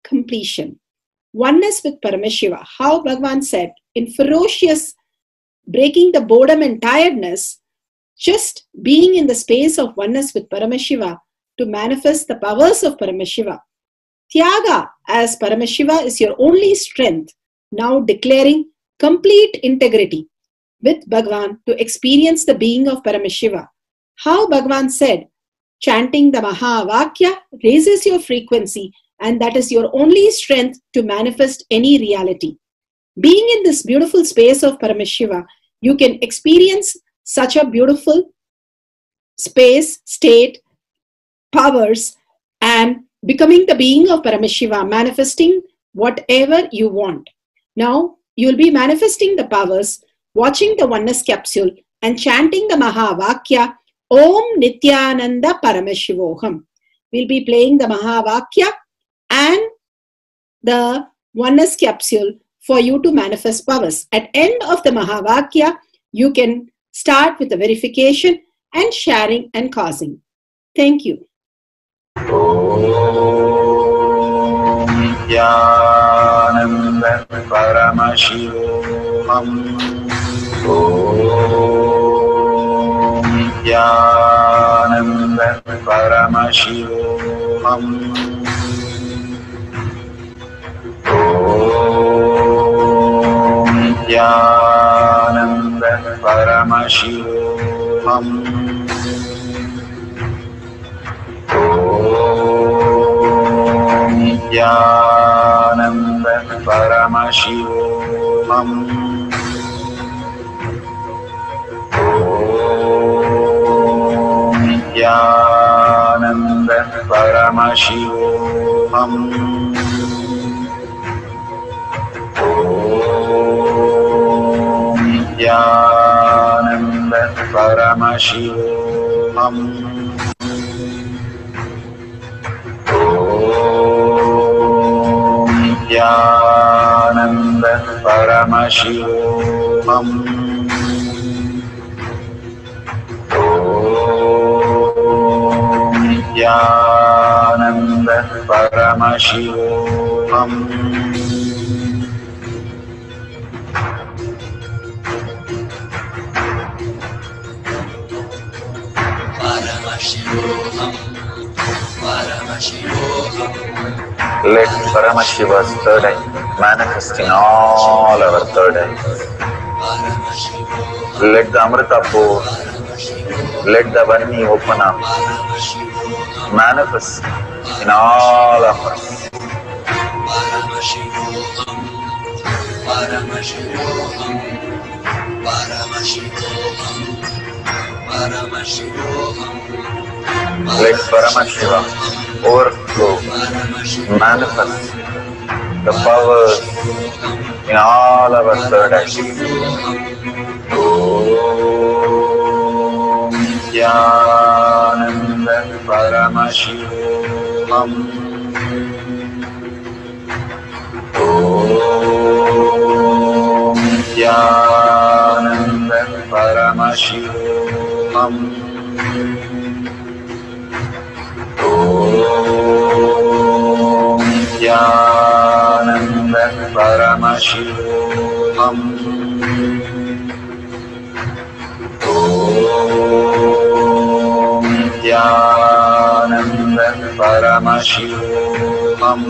completion. Oneness with Paramashiva. How Bhagavan said, in ferocious breaking the boredom and tiredness, just being in the space of oneness with Paramashiva to manifest the powers of Paramashiva. Tyaga as Paramashiva is your only strength, now declaring complete integrity with Bhagavan to experience the being of Paramashiva. How Bhagavan said, chanting the Mahavakya raises your frequency, and that is your only strength to manifest any reality. Being in this beautiful space of Paramashiva, you can experience such a beautiful space, state, powers, and becoming the being of Paramashiva, manifesting whatever you want. Now, you will be manifesting the powers, watching the oneness capsule, and chanting the Mahavakya, Om Nithyananda Paramashivoham. We'll be playing the Mahavakya and the oneness capsule for you to manifest powers. At end of the Mahavakya, you can start with the verification and sharing and causing. Thank you.
Nithyananda Paramashivoham. Om Nithyananda Paramashivoham. Om Nithyananda Paramashivoham. Om Nithyananda Paramashivoham. Om Nithyananda Paramashivoham. Om Nithyananda Paramashivoham. Om Nithyananda Paramashivoham. Om Nithyananda Paramashivoham. Let Paramashiva's third eye manifest in all our third eyes. Let the Amrita pour, let the Varni open up, manifest in all of us. Let Paramashiva overflow, manifest the powers in all our third eyes. Om Nithyananda Paramashivoham. Om Nithyananda Paramashivoham. Om Nithyananda Paramashivoham. Om Nithyananda Paramashivoham.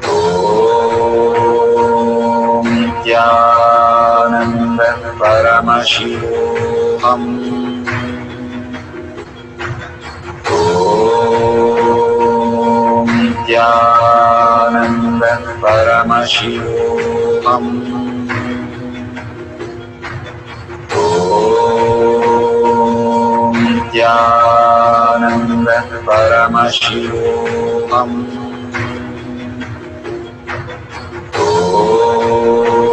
Om Nithyananda Paramashivoham. Om Nithyananda Paramashivoham. Om Nithyananda Paramashivoham. Om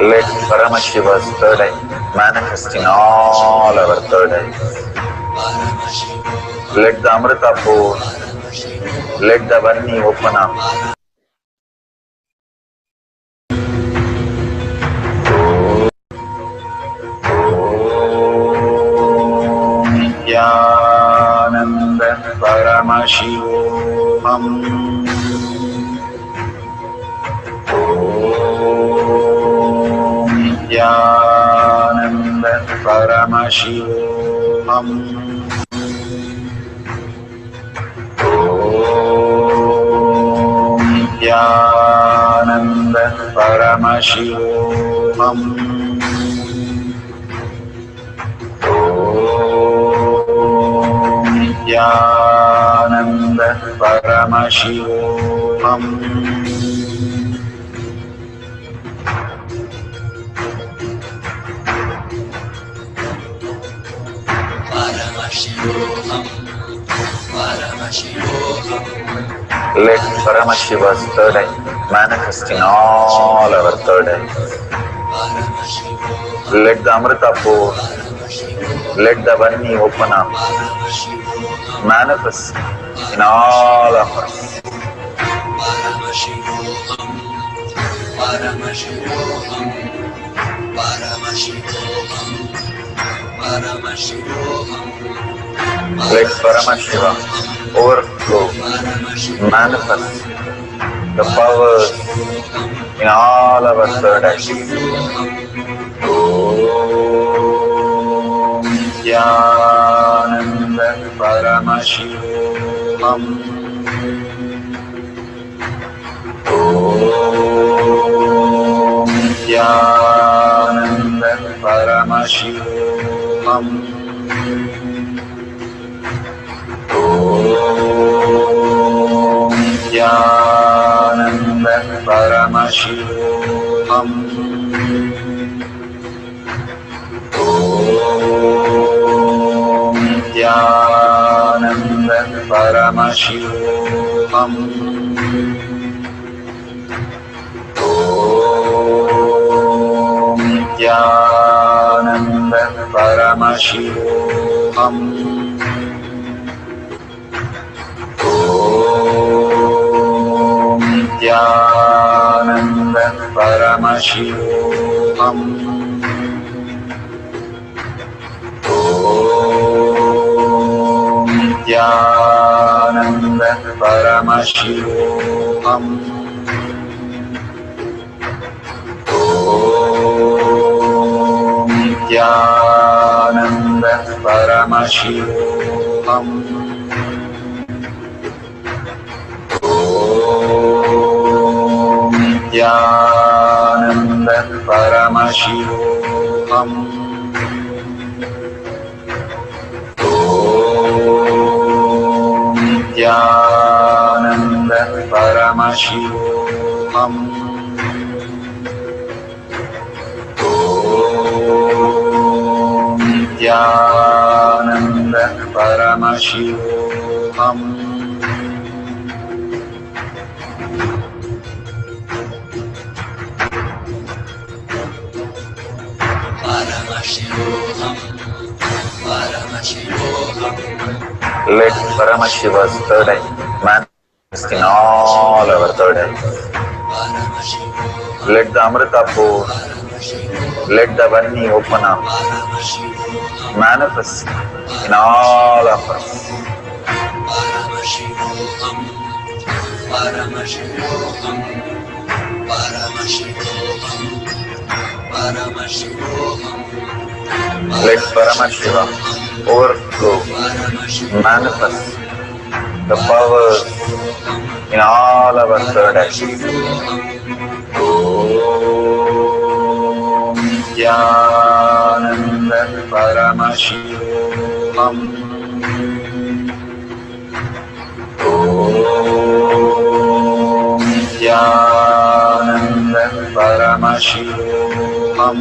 Let Paramashiva's third eye manifest in all our third eyes. Let the Amrita pour, let the Varni open up. Nithyananda Paramashivoham. Nithyananda Paramashivoham. Nithyananda Paramashivoham. Nithyananda Paramashivoham. Let Paramashiva's third eye manifest in all our third eyes. Let the Amrita pour, let the Varni open up, manifest in all of us. Let Paramashiva overflow, manifest the powers in all our third eyes. Om Nithyananda Paramashivoham. Om Nithyananda Paramashivoham. Om Nithyananda Paramashivoham. Om Nithyananda Paramashivoham. Om Nithyananda Paramashivoham. Om Nithyananda Paramashivoham. Om Nithyananda Paramashivoham. Om Nithyananda Paramashivoham. Om Nithyananda Paramashivoham. Om Nithyananda Paramashivoham. Om Nithyananda Paramashivoham. Let Paramashiva's third eye manifest in all our third eyes. Let the Amrita pour, let the Varni open up, manifest in all of us. Let Paramashiva overflow, manifest the powers in all our third eyes. Om Nithyananda Paramashivoham. Om Nithyananda Paramashivoham.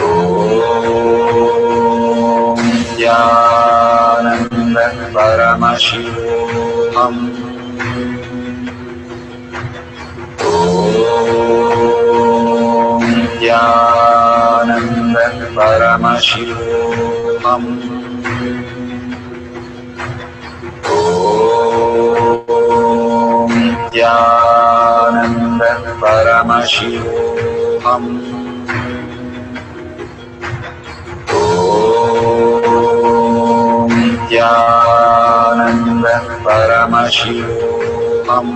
Om Nithyananda Paramashivoham. Nithyananda Paramashivam. Om Nithyananda Paramashivam. Om Nithyananda Paramashivam.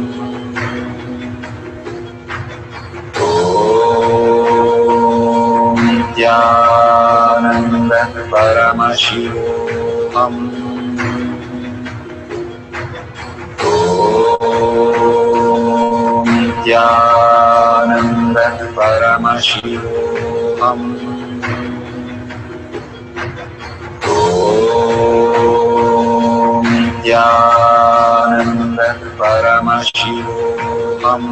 Nithyananda Paramashivam. Om Nithyananda Paramashivam. Om Nithyananda Paramashivam. Nithyananda Paramashivam. Om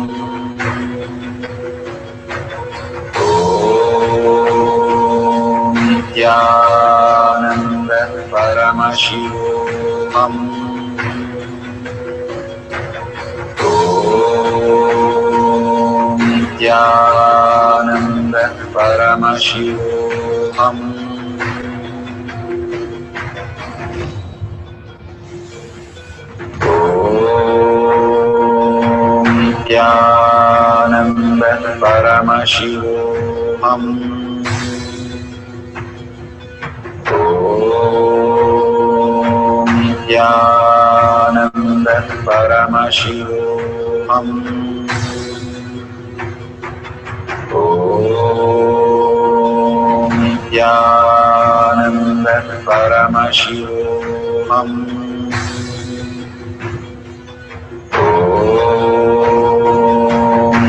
Nithyananda Paramashivam. Om Nithyananda Paramashivam. Om Nithyananda Paramashivam. Om Nithyananda Paramashivam. Om Nithyananda Paramashivam. Om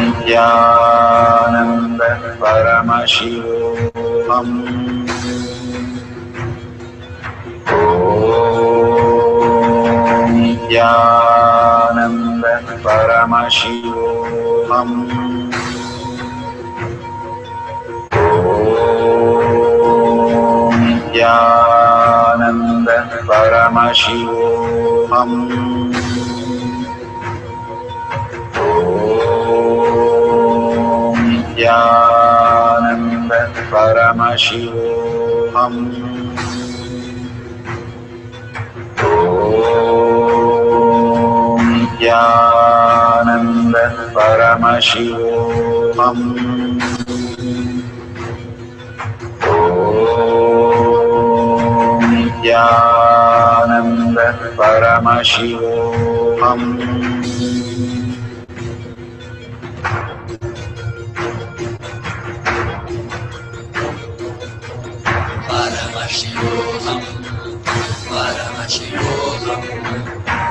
Nithyananda Paramashivam. Om Nithyananda Paramashivam. Om Nithyananda Paramashivam. Om Nithyananda Paramashivam. Om Nithyananda Paramashivam.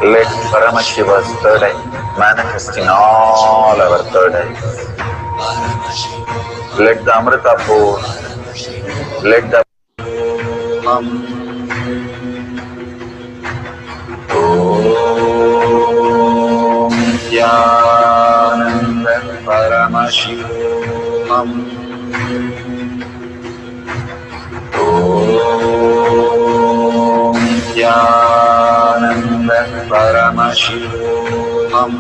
Let Paramashiva's third eye manifest in all our third eyes. Let the Amrita pour, let the Om Nithyananda Paramashivam. Om Nithyananda Paramashivam. Om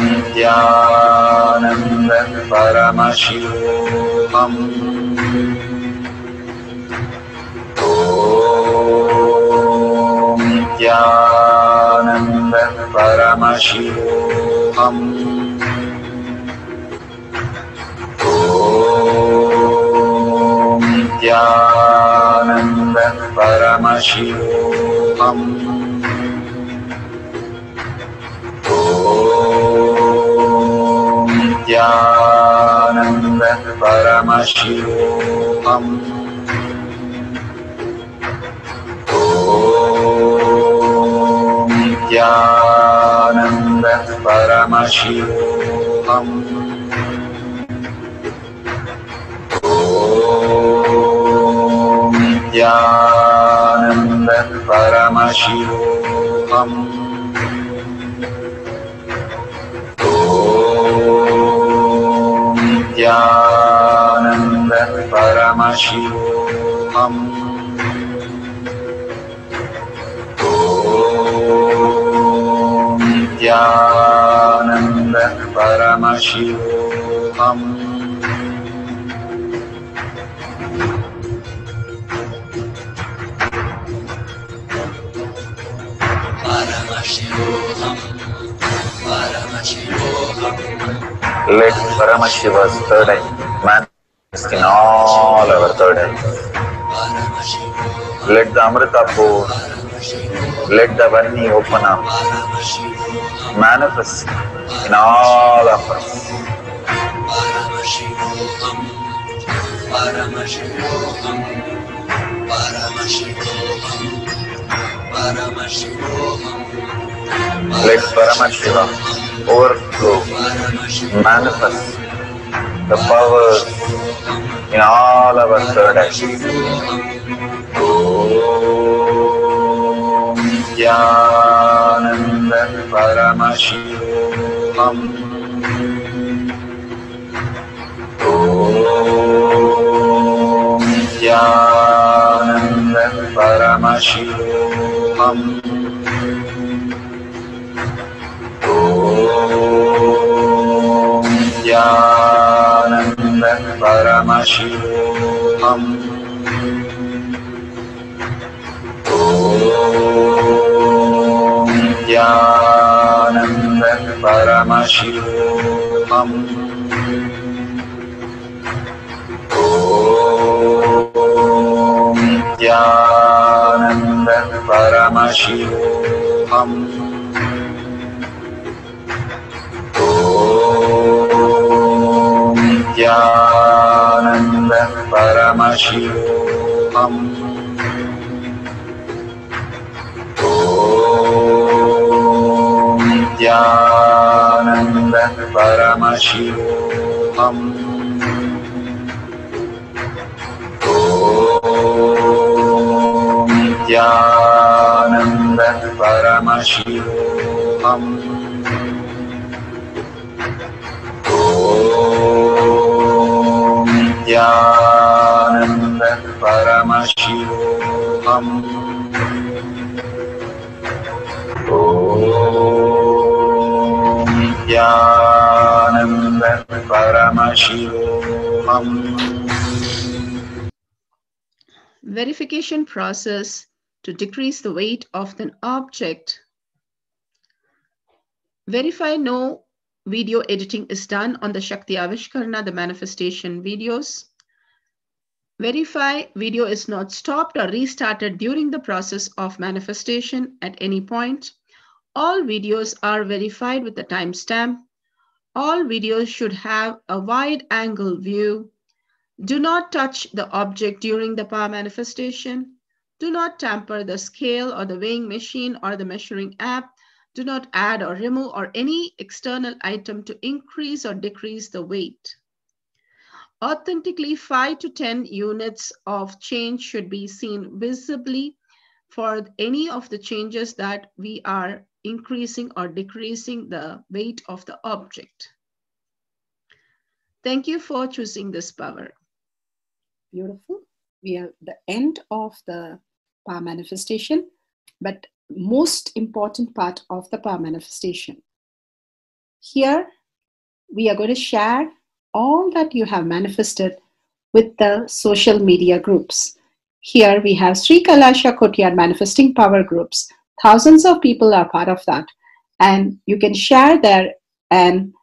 Nithyananda Paramashivam. Om Nithyananda Paramashivam. Om Nithyananda Paramashivam. Om Nithyananda Paramashivam. Om Nithyananda Paramashivam. Om Nithyananda Paramashivam. Om Nithyananda Paramashivam. Nithyananda Paramashivoham. Let Paramashiva's third eye manifest in all our third eyes. Let the Amrita pour, let the Varni open up, manifest in all of us. Let Paramashiva overflow, manifest the powers in all our third eyes. Om Nithyananda Paramashivoham. Om Nithyananda Paramashivoham. Om Nithyananda Paramashivoham. Om Nithyananda Paramashivoham. Om Nithyananda Paramashivoham. Om Nithyananda Paramashivoham. Om Nithyananda Paramashivoham. Om Nithyananda Paramashivoham. Om Nithyananda Paramashivoham. Om Nithyananda Paramashivoham.
Verification process to decrease the weight of an object. Verify no video editing is done on the Shakti Avishkarana, the manifestation videos. Verify video is not stopped or restarted during the process of manifestation at any point. All videos are verified with the timestamp. All videos should have a wide angle view. Do not touch the object during the power manifestation. Do not tamper the scale or the weighing machine or the measuring app. Do not add or remove or any external item to increase or decrease the weight. Authentically, 5 to 10 units of change should be seen visibly for any of the changes that we are increasing or decreasing the weight of the object. Thank you for choosing this power.
Beautiful. We are at the end of the power manifestation, but most important part of the power manifestation. Here, we are going to share all that you have manifested with the social media groups. Here we have Sri Kailasha Kotyar manifesting power groups. Thousands of people are part of that. And you can share there and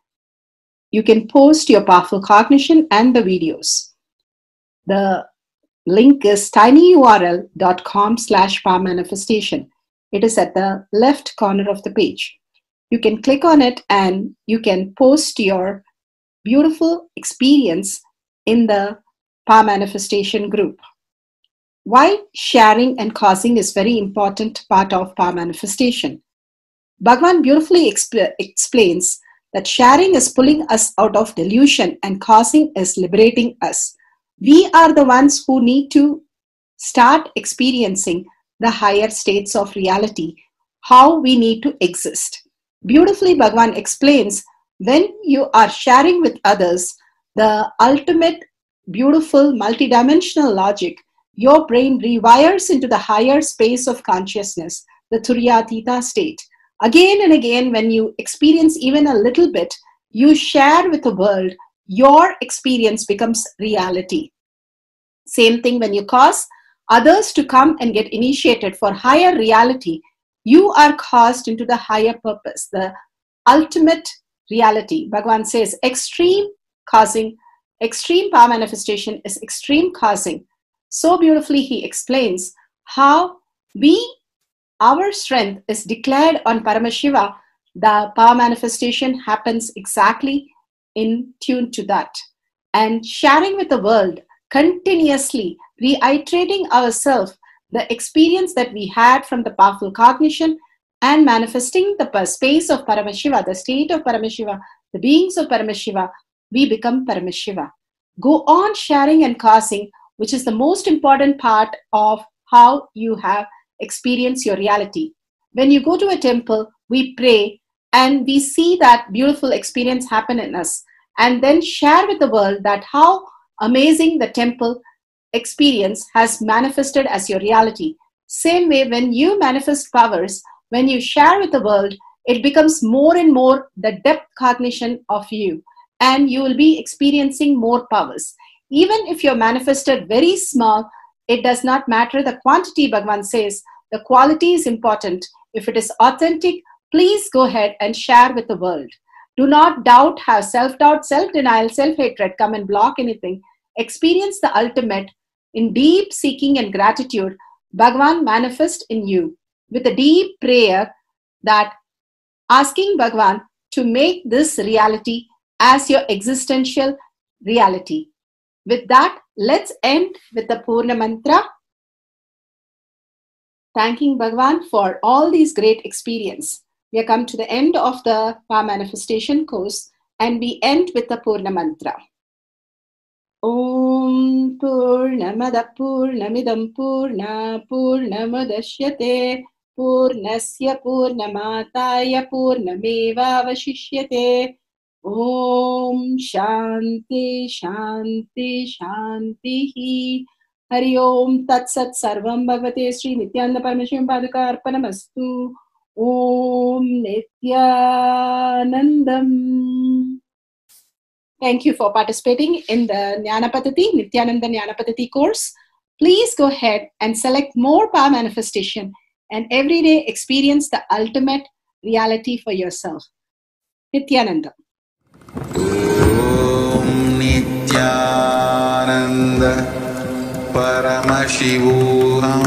you can post your powerful cognition and the videos. The link is tinyurl.com/power manifestation. It is at the left corner of the page. You can click on it and you can post your beautiful experience in the power manifestation group. Why sharing and causing is very important part of power manifestation. Bhagavan beautifully explains that sharing is pulling us out of delusion and causing is liberating us. We are the ones who need to start experiencing the higher states of reality, how we need to exist. Beautifully, Bhagavan explains when you are sharing with others the ultimate beautiful multidimensional logic, your brain rewires into the higher space of consciousness, the Turyatita state. Again and again, when you experience even a little bit, you share with the world, your experience becomes reality. Same thing when you cause others to come and get initiated for higher reality, you are caused into the higher purpose, the ultimate reality. Bhagavan says extreme causing, extreme power manifestation is extreme causing. So beautifully he explains how our strength is declared on Paramashiva. The power manifestation happens exactly in tune to that. And sharing with the world, continuously reiterating ourselves the experience that we had from the powerful cognition and manifesting the space of Paramashiva, the state of Paramashiva, the beings of Paramashiva, we become Paramashiva. Go on sharing and causing, which is the most important part of how you have experienced your reality. When you go to a temple, we pray and we see that beautiful experience happen in us, and then share with the world that how amazing the temple experience has manifested as your reality. Same way, when you manifest powers, when you share with the world, it becomes more and more the depth cognition of you, and you will be experiencing more powers. Even if you're manifested very small, it does not matter the quantity. Bhagavan says the quality is important. If it is authentic, please go ahead and share with the world. Do not doubt, have self-doubt, self-denial, self-hatred come and block anything. Experience the ultimate in deep seeking and gratitude. Bhagavan manifest in you with a deep prayer, that asking Bhagavan to make this reality as your existential reality. With that, let's end with the Purna Mantra, thanking Bhagavan for all these great experience. We have come to the end of the Power Manifestation course, and we end with the Purna Mantra. Om Purnamada Purnamidam Purna Purnamadashyate Purnasya Purnamataya Purnameva Vashishyate. Om Shanti Shanti Shanti. Hari Om Tat Sat Sarvam Bhagavate Sri Nithyananda Parameshivam Padaka Arpanamastu. Om Nithyanandam. Thank you for participating in the Jnana Paddhati, Nithyananda Jnana Paddhati course. Please go ahead and select more power manifestation and every day experience the ultimate reality for yourself. Nithyananda.
Om Nithyananda Paramashivoham